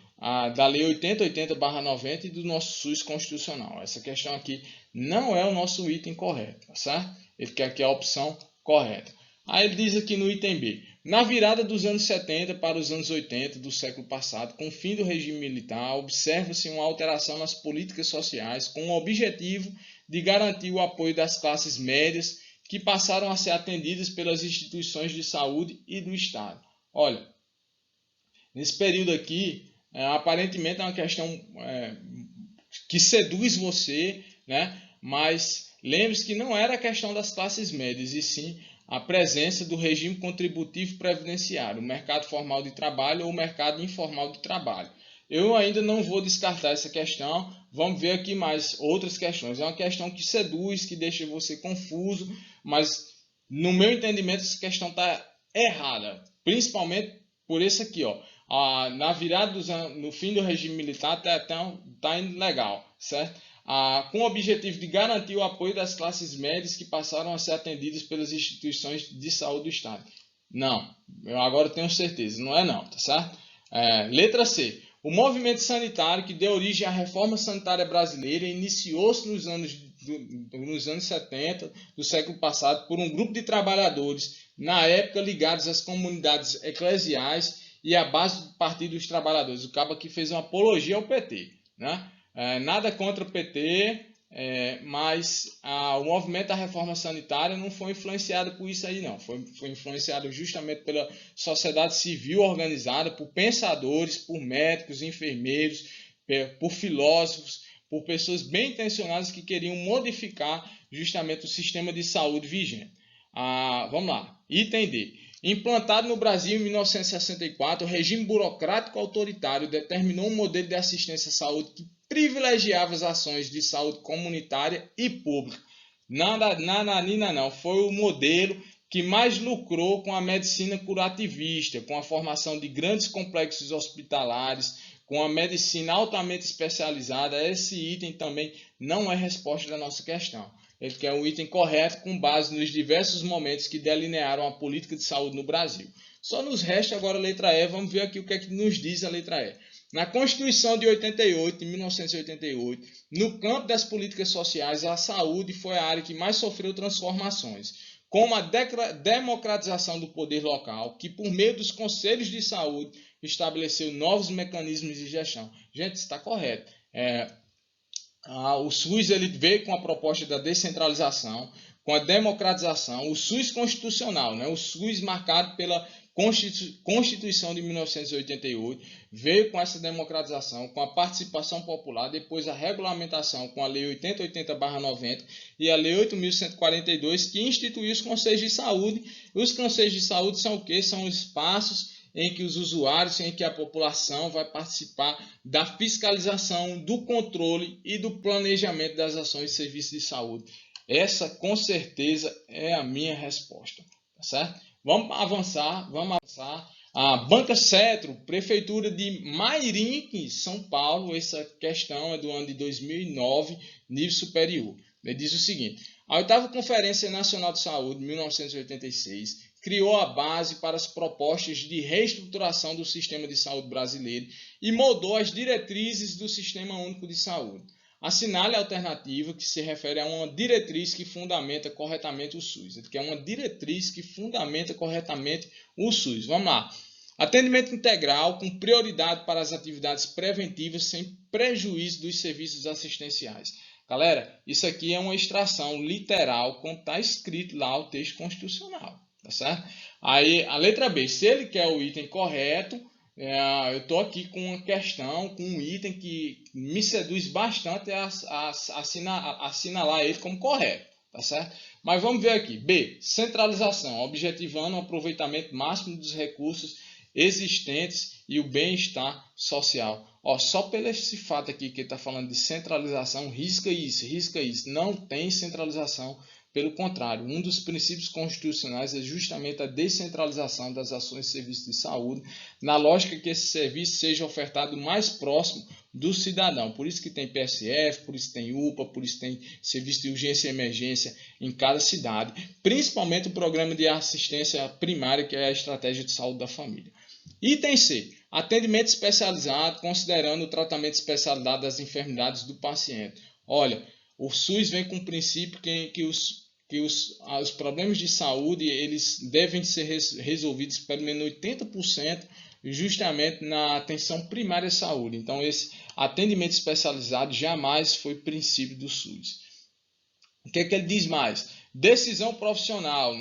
da Lei 8080/90 e do nosso SUS constitucional. Essa questão aqui não é o nosso item correto, tá certo? Ele quer aqui a opção correta. Aí ele diz aqui no item B: na virada dos anos 70 para os anos 80 do século passado, com o fim do regime militar, observa-se uma alteração nas políticas sociais com o objetivo de garantir o apoio das classes médias, que passaram a ser atendidas pelas instituições de saúde e do Estado. Olha, nesse período aqui, aparentemente é uma questão que seduz você, né? Mas lembre-se que não era a questão das classes médias, e sim a presença do regime contributivo previdenciário, o mercado formal de trabalho ou o mercado informal de trabalho. Eu ainda não vou descartar essa questão, vamos ver aqui mais outras questões. É uma questão que seduz, que deixa você confuso, mas no meu entendimento essa questão está errada, principalmente por esse aqui, ó. Na virada dos anos, no fim do regime militar está indo legal, certo? Com o objetivo de garantir o apoio das classes médias que passaram a ser atendidas pelas instituições de saúde do Estado. Não, eu agora tenho certeza, não é não, tá certo? Letra C. O movimento sanitário que deu origem à reforma sanitária brasileira iniciou-se nos anos 70 do século passado por um grupo de trabalhadores, na época ligados às comunidades eclesiais e à base do Partido dos Trabalhadores. O cabo aqui fez uma apologia ao PT, né? Nada contra o PT, mas o movimento da reforma sanitária não foi influenciado por isso aí, não. Foi influenciado justamente pela sociedade civil organizada, por pensadores, por médicos, enfermeiros, por filósofos, por pessoas bem intencionadas que queriam modificar justamente o sistema de saúde vigente. Vamos lá. Item D. Implantado no Brasil em 1964, o regime burocrático autoritário determinou um modelo de assistência à saúde que privilegiava as ações de saúde comunitária e pública. Nada, não. Foi o modelo que mais lucrou com a medicina curativista, com a formação de grandes complexos hospitalares, com a medicina altamente especializada. Esse item também não é resposta da nossa questão. Ele quer um item correto com base nos diversos momentos que delinearam a política de saúde no Brasil. Só nos resta agora a letra E. Vamos ver aqui o que é que nos diz a letra E. Na Constituição de 1988, no campo das políticas sociais, a saúde foi a área que mais sofreu transformações, como a democratização do poder local, que por meio dos conselhos de saúde estabeleceu novos mecanismos de gestão. Gente, está correto. O SUS ele veio com a proposta da descentralização, com a democratização, o SUS constitucional, né? O SUS marcado pela Constituição de 1988, veio com essa democratização, com a participação popular, depois a regulamentação com a Lei 8080/90 e a Lei 8.142, que instituiu os conselhos de saúde. Os conselhos de saúde são o quê? São espaços em que os usuários, em que a população vai participar da fiscalização, do controle e do planejamento das ações e serviços de saúde. Essa, com certeza, é a minha resposta, tá certo? Vamos avançar. A Banca Cetro, Prefeitura de Mairinque, São Paulo, essa questão é do ano de 2009, nível superior. Ele diz o seguinte: a 8ª Conferência Nacional de Saúde, 1986, criou a base para as propostas de reestruturação do sistema de saúde brasileiro e moldou as diretrizes do Sistema Único de Saúde. Assinale a alternativa que se refere a uma diretriz que fundamenta corretamente o SUS. Ele quer uma diretriz que fundamenta corretamente o SUS. Vamos lá. Atendimento integral com prioridade para as atividades preventivas sem prejuízo dos serviços assistenciais. Galera, isso aqui é uma extração literal como está escrito lá o texto constitucional. Tá certo? Aí a letra B, se ele quer o item correto, eu estou aqui com uma questão, com um item que me seduz bastante a assinalar ele como correto. Tá certo? Mas vamos ver aqui. B, centralização, objetivando o aproveitamento máximo dos recursos existentes e o bem-estar social. Só pelo esse fato aqui que ele está falando de centralização, risca isso. Não tem centralização. Pelo contrário, um dos princípios constitucionais é justamente a descentralização das ações e serviços de saúde, na lógica que esse serviço seja ofertado mais próximo do cidadão. Por isso que tem PSF, por isso tem UPA, por isso tem serviço de urgência e emergência em cada cidade, principalmente o programa de assistência primária, que é a estratégia de saúde da família. Item C, atendimento especializado, considerando o tratamento especializado das enfermidades do paciente. Olha, o SUS vem com o princípio que os problemas de saúde eles devem ser resolvidos pelo menos 80% justamente na atenção primária à saúde. Então, esse atendimento especializado jamais foi princípio do SUS. O que é que ele diz mais? Decisão profissional,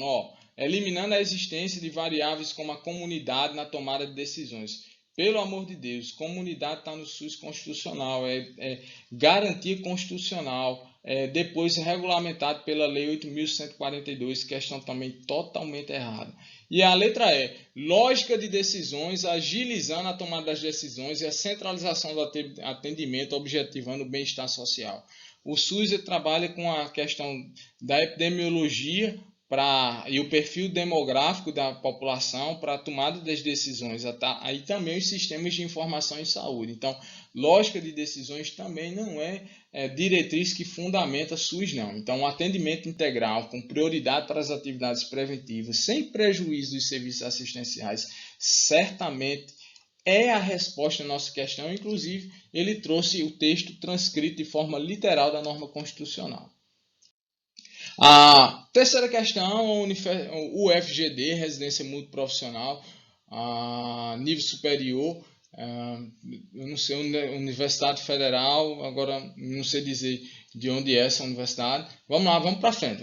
eliminando a existência de variáveis como a comunidade na tomada de decisões. Pelo amor de Deus, comunidade está no SUS constitucional, é garantia constitucional, depois regulamentado pela Lei 8.142, questão também totalmente errada. E a letra E, lógica de decisões, agilizando a tomada das decisões e a centralização do atendimento, objetivando o bem-estar social. O SUS trabalha com a questão da epidemiologia, e o perfil demográfico da população para a tomada das decisões, aí também os sistemas de informação em saúde. Então, lógica de decisões também não é diretriz que fundamenta SUS, não. Então, um atendimento integral com prioridade para as atividades preventivas, sem prejuízo dos serviços assistenciais, certamente é a resposta à nossa questão. Inclusive, ele trouxe o texto transcrito de forma literal da norma constitucional. A terceira questão, o UFGD, residência multiprofissional, nível superior, Eu não sei, Universidade Federal, agora não sei dizer de onde é essa universidade. Vamos lá, vamos para frente.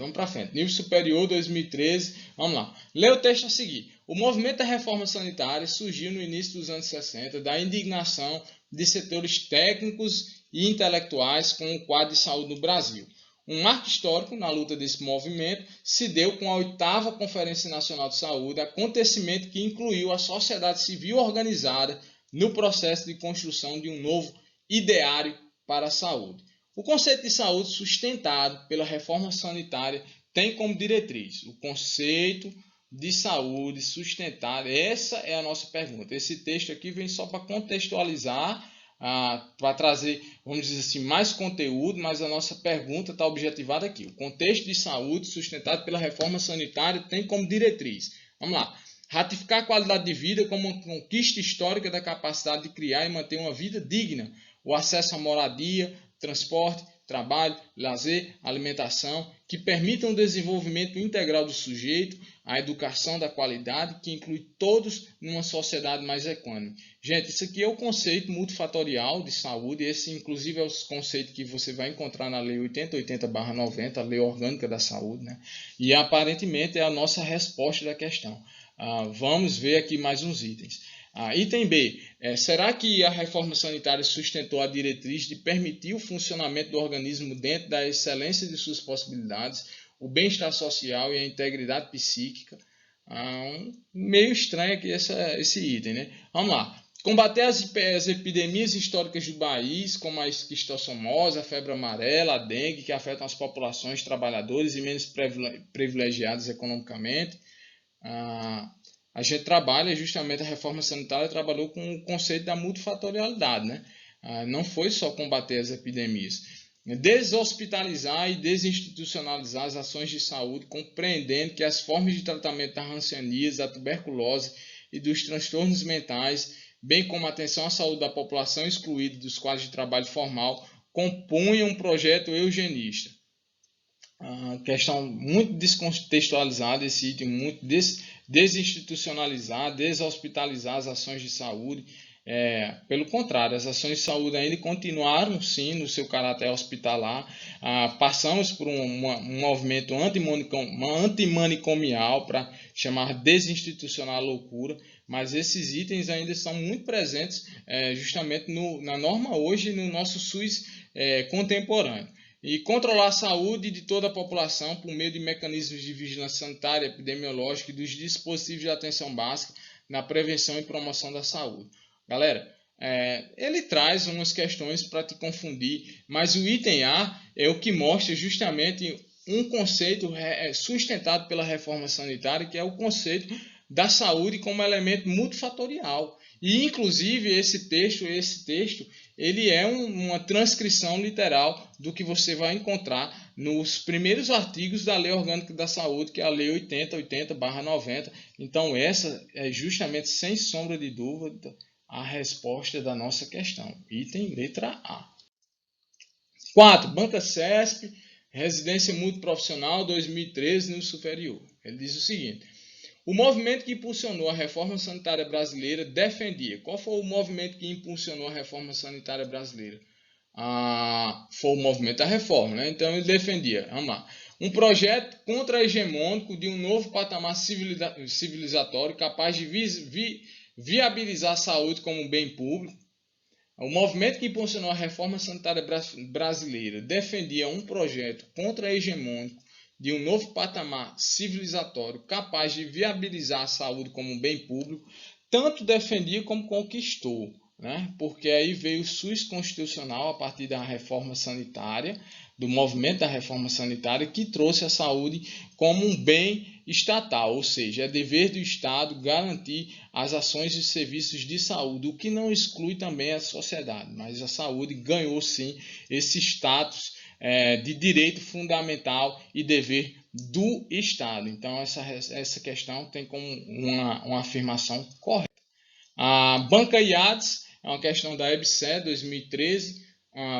Nível superior 2013, vamos lá. Lê o texto a seguir. O movimento da reforma sanitária surgiu no início dos anos 60 da indignação de setores técnicos e intelectuais com o quadro de saúde no Brasil. Um marco histórico na luta desse movimento se deu com a 8ª Conferência Nacional de Saúde, acontecimento que incluiu a sociedade civil organizada no processo de construção de um novo ideário para a saúde. O conceito de saúde sustentado pela reforma sanitária tem como diretriz o conceito de saúde sustentado. Essa é a nossa pergunta. Esse texto aqui vem só para contextualizar, para trazer, vamos dizer assim, mais conteúdo, mas a nossa pergunta está objetivada aqui. O contexto de saúde sustentado pela reforma sanitária tem como diretriz. Vamos lá. Ratificar a qualidade de vida como uma conquista histórica da capacidade de criar e manter uma vida digna. O acesso à moradia, transporte, trabalho, lazer, alimentação, que permitam o desenvolvimento integral do sujeito, a educação da qualidade, que inclui todos numa sociedade mais equânime. Gente, isso aqui é o conceito multifatorial de saúde, esse inclusive é o conceito que você vai encontrar na Lei 8080/90, a Lei Orgânica da Saúde, né? E aparentemente é a nossa resposta da questão. Vamos ver aqui mais uns itens. Item B. Será que a reforma sanitária sustentou a diretriz de permitir o funcionamento do organismo dentro da excelência de suas possibilidades, o bem-estar social e a integridade psíquica? Meio estranho aqui esse item, né? Vamos lá. Combater as epidemias históricas do país, como a esquistossomose, a febre amarela, a dengue, que afetam as populações trabalhadoras e menos privilegiadas economicamente. A gente trabalha justamente, a reforma sanitária trabalhou com o conceito da multifatorialidade, né? Não foi só combater as epidemias. Deshospitalizar e desinstitucionalizar as ações de saúde, compreendendo que as formas de tratamento da hanseníase, da tuberculose e dos transtornos mentais, bem como a atenção à saúde da população excluída dos quadros de trabalho formal, compunham um projeto eugenista. Questão muito descontextualizada, esse item muito desinstitucionalizar, deshospitalizar as ações de saúde. Pelo contrário, as ações de saúde ainda continuaram sim no seu caráter hospitalar. Passamos por um movimento antimanicomial para chamar desinstitucional loucura, mas esses itens ainda são muito presentes justamente na norma hoje no nosso SUS contemporâneo. E controlar a saúde de toda a população por meio de mecanismos de vigilância sanitária, epidemiológica e dos dispositivos de atenção básica na prevenção e promoção da saúde. Galera, ele traz umas questões para te confundir, mas o item A é o que mostra justamente um conceito sustentado pela reforma sanitária, que é o conceito da saúde como elemento multifatorial. E, inclusive, esse texto, ele é uma transcrição literal do que você vai encontrar nos primeiros artigos da Lei Orgânica da Saúde, que é a Lei 8080/90. Então, essa é justamente, sem sombra de dúvida, a resposta da nossa questão. Item letra A. 4. Banca CESP, Residência Multiprofissional 2013 no superior. Ele diz o seguinte: o movimento que impulsionou a reforma sanitária brasileira defendia. Qual foi o movimento que impulsionou a reforma sanitária brasileira? Foi o movimento da reforma, né? Então ele defendia, vamos lá, um projeto contra-hegemônico de um novo patamar civilizatório capaz de viabilizar a saúde como um bem público. O movimento que impulsionou a reforma sanitária brasileira defendia um projeto contra-hegemônico de um novo patamar civilizatório capaz de viabilizar a saúde como um bem público, tanto defendia como conquistou, né? Porque aí veio o SUS constitucional a partir da reforma sanitária, do movimento da reforma sanitária, que trouxe a saúde como um bem estatal, ou seja, é dever do Estado garantir as ações e serviços de saúde, o que não exclui também a sociedade, mas a saúde ganhou sim esse status de direito fundamental e dever do Estado. Então, essa questão tem como uma afirmação correta. A Banca IADS é uma questão da EBSE 2013.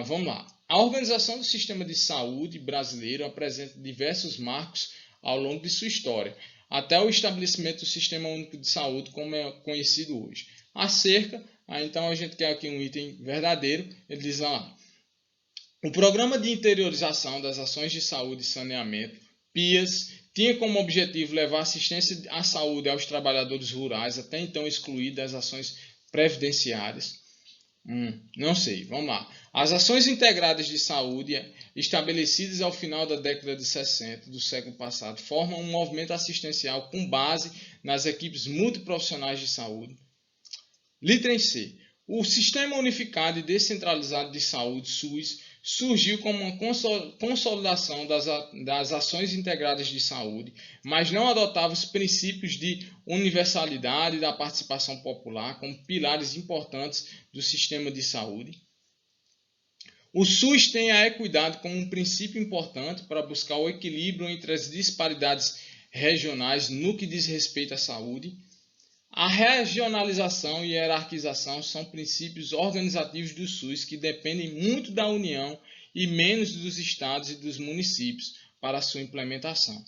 Vamos lá. A organização do sistema de saúde brasileiro apresenta diversos marcos ao longo de sua história, até o estabelecimento do Sistema Único de Saúde, como é conhecido hoje. Acerca Então a gente quer aqui um item verdadeiro. Ele diz lá: o Programa de Interiorização das Ações de Saúde e Saneamento, PIAS, tinha como objetivo levar assistência à saúde aos trabalhadores rurais, até então excluídos das ações previdenciárias. Não sei, vamos lá. As ações integradas de saúde estabelecidas ao final da década de 60 do século passado formam um movimento assistencial com base nas equipes multiprofissionais de saúde. Letra C. O Sistema Unificado e Descentralizado de Saúde, SUS, surgiu como uma consolidação das ações integradas de saúde, mas não adotava os princípios de universalidade e da participação popular como pilares importantes do sistema de saúde. O SUS tem a equidade como um princípio importante para buscar o equilíbrio entre as disparidades regionais no que diz respeito à saúde. A regionalização e hierarquização são princípios organizativos do SUS que dependem muito da União e menos dos estados e dos municípios para a sua implementação.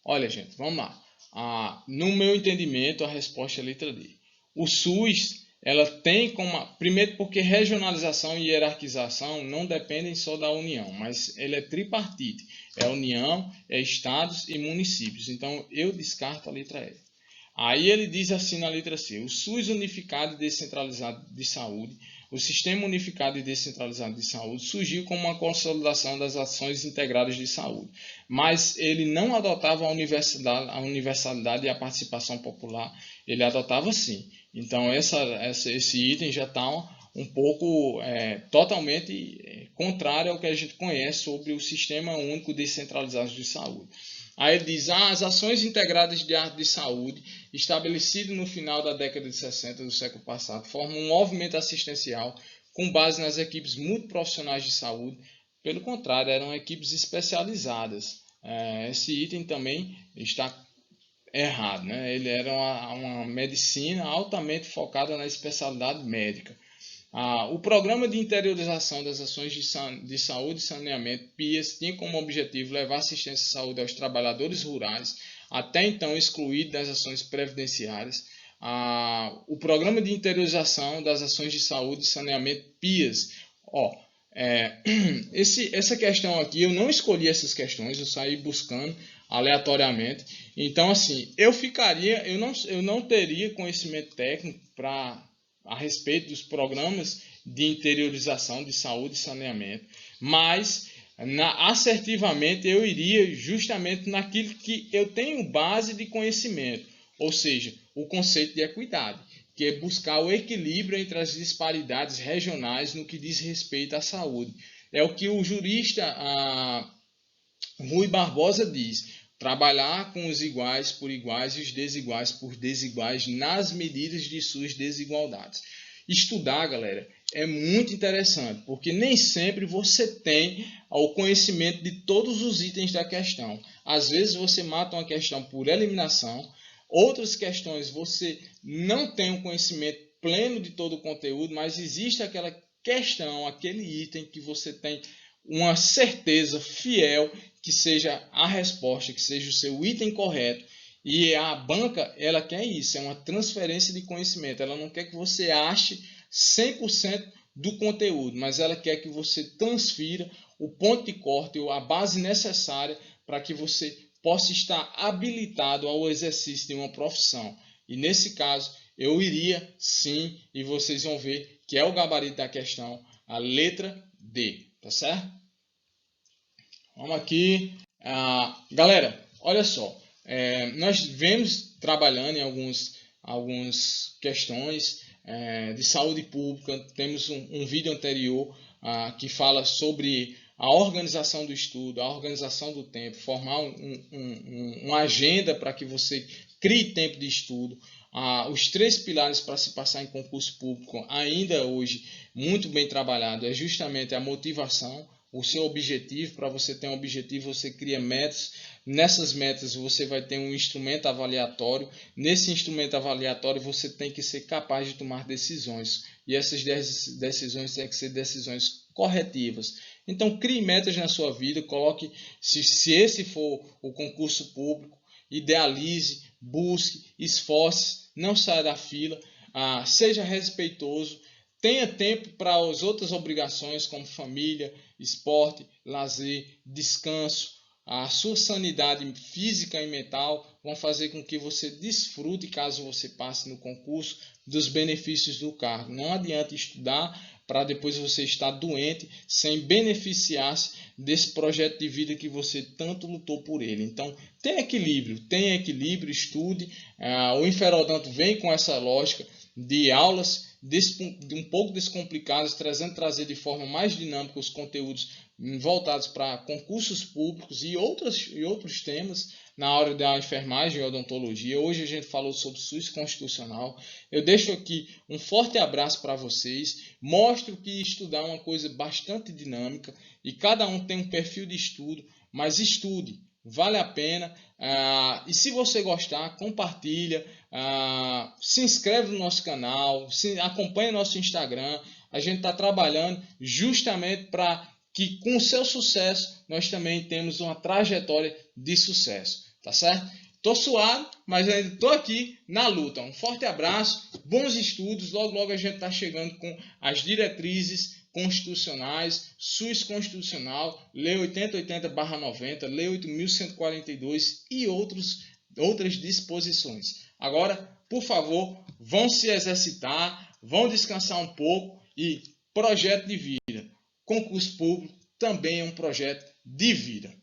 Olha, gente, vamos lá. No meu entendimento, a resposta é a letra D. O SUS, ela tem como... Primeiro porque regionalização e hierarquização não dependem só da União, mas ele é tripartite. É União, é estados e municípios. Então, eu descarto a letra E. Aí ele diz assim na letra C: o SUS unificado e descentralizado de saúde, o Sistema Unificado e Descentralizado de Saúde surgiu como uma consolidação das ações integradas de saúde, mas ele não adotava a universalidade e a participação popular, ele adotava sim. Então esse item já está um pouco totalmente contrário ao que a gente conhece sobre o Sistema Único Descentralizado de Saúde. Aí ele diz: as ações integradas de área de saúde, estabelecidas no final da década de 60 do século passado, formam um movimento assistencial com base nas equipes multiprofissionais de saúde. Pelo contrário, eram equipes especializadas. Esse item também está errado, né? Ele era uma medicina altamente focada na especialidade médica. O Programa de Interiorização das Ações de Saúde e Saneamento, PIAS, tinha como objetivo levar assistência à saúde aos trabalhadores rurais, até então excluídos das ações previdenciárias. O Programa de Interiorização das Ações de Saúde e Saneamento, PIAS. Essa questão aqui, eu não escolhi essas questões, eu saí buscando aleatoriamente. Então, assim, eu não teria conhecimento técnico a respeito dos programas de interiorização de saúde e saneamento, mas assertivamente eu iria justamente naquilo que eu tenho base de conhecimento, ou seja, o conceito de equidade, que é buscar o equilíbrio entre as disparidades regionais no que diz respeito à saúde. É o que o jurista Rui Barbosa diz: trabalhar com os iguais por iguais e os desiguais por desiguais nas medidas de suas desigualdades. Estudar, galera, é muito interessante, porque nem sempre você tem o conhecimento de todos os itens da questão. Às vezes você mata uma questão por eliminação, outras questões você não tem o conhecimento pleno de todo o conteúdo, mas existe aquela questão, aquele item que você tem uma certeza fiel que seja a resposta, que seja o seu item correto. E a banca, ela quer isso, é uma transferência de conhecimento. Ela não quer que você ache 100% do conteúdo, mas ela quer que você transfira o ponto de corte ou a base necessária para que você possa estar habilitado ao exercício de uma profissão. E nesse caso, eu iria sim, e vocês vão ver que é o gabarito da questão, a letra D, tá certo? Vamos aqui. Galera, olha só. Nós vemos trabalhando em algumas questões de saúde pública. Temos um vídeo anterior que fala sobre a organização do estudo, a organização do tempo, formar uma agenda para que você crie tempo de estudo. Os 3 pilares para se passar em concurso público, ainda hoje muito bem trabalhado, é justamente a motivação, o seu objetivo. Para você ter um objetivo, você cria metas. Nessas metas você vai ter um instrumento avaliatório. Nesse instrumento avaliatório você tem que ser capaz de tomar decisões. E essas decisões têm que ser decisões corretivas. Então crie metas na sua vida, coloque, se esse for o concurso público, idealize, busque, esforce, não saia da fila. seja respeitoso, tenha tempo para as outras obrigações como família, esporte, lazer, descanso. A sua sanidade física e mental vão fazer com que você desfrute, caso você passe no concurso, dos benefícios do cargo. Não adianta estudar para depois você estar doente sem beneficiar-se desse projeto de vida que você tanto lutou por ele. Então, tenha equilíbrio, estude. O Inferodonto vem com essa lógica de aulas um pouco descomplicadas, trazer de forma mais dinâmica os conteúdos voltados para concursos públicos e outros temas na área da enfermagem e odontologia. Hoje a gente falou sobre SUS constitucional. Eu deixo aqui um forte abraço para vocês. Mostro que estudar é uma coisa bastante dinâmica e cada um tem um perfil de estudo, mas estude. Vale a pena. E se você gostar, compartilha, se inscreve no nosso canal, acompanha nosso Instagram. A gente está trabalhando justamente para que com o seu sucesso nós também temos uma trajetória de sucesso, tá certo? Estou suado, mas ainda estou aqui na luta. Um forte abraço, bons estudos. Logo a gente está chegando com as diretrizes constitucionais, SUS constitucional, Lei 8080/90, Lei 8.142 e outras disposições. Agora, por favor, vão se exercitar, vão descansar um pouco e projeto de vida. Concurso público também é um projeto de vida.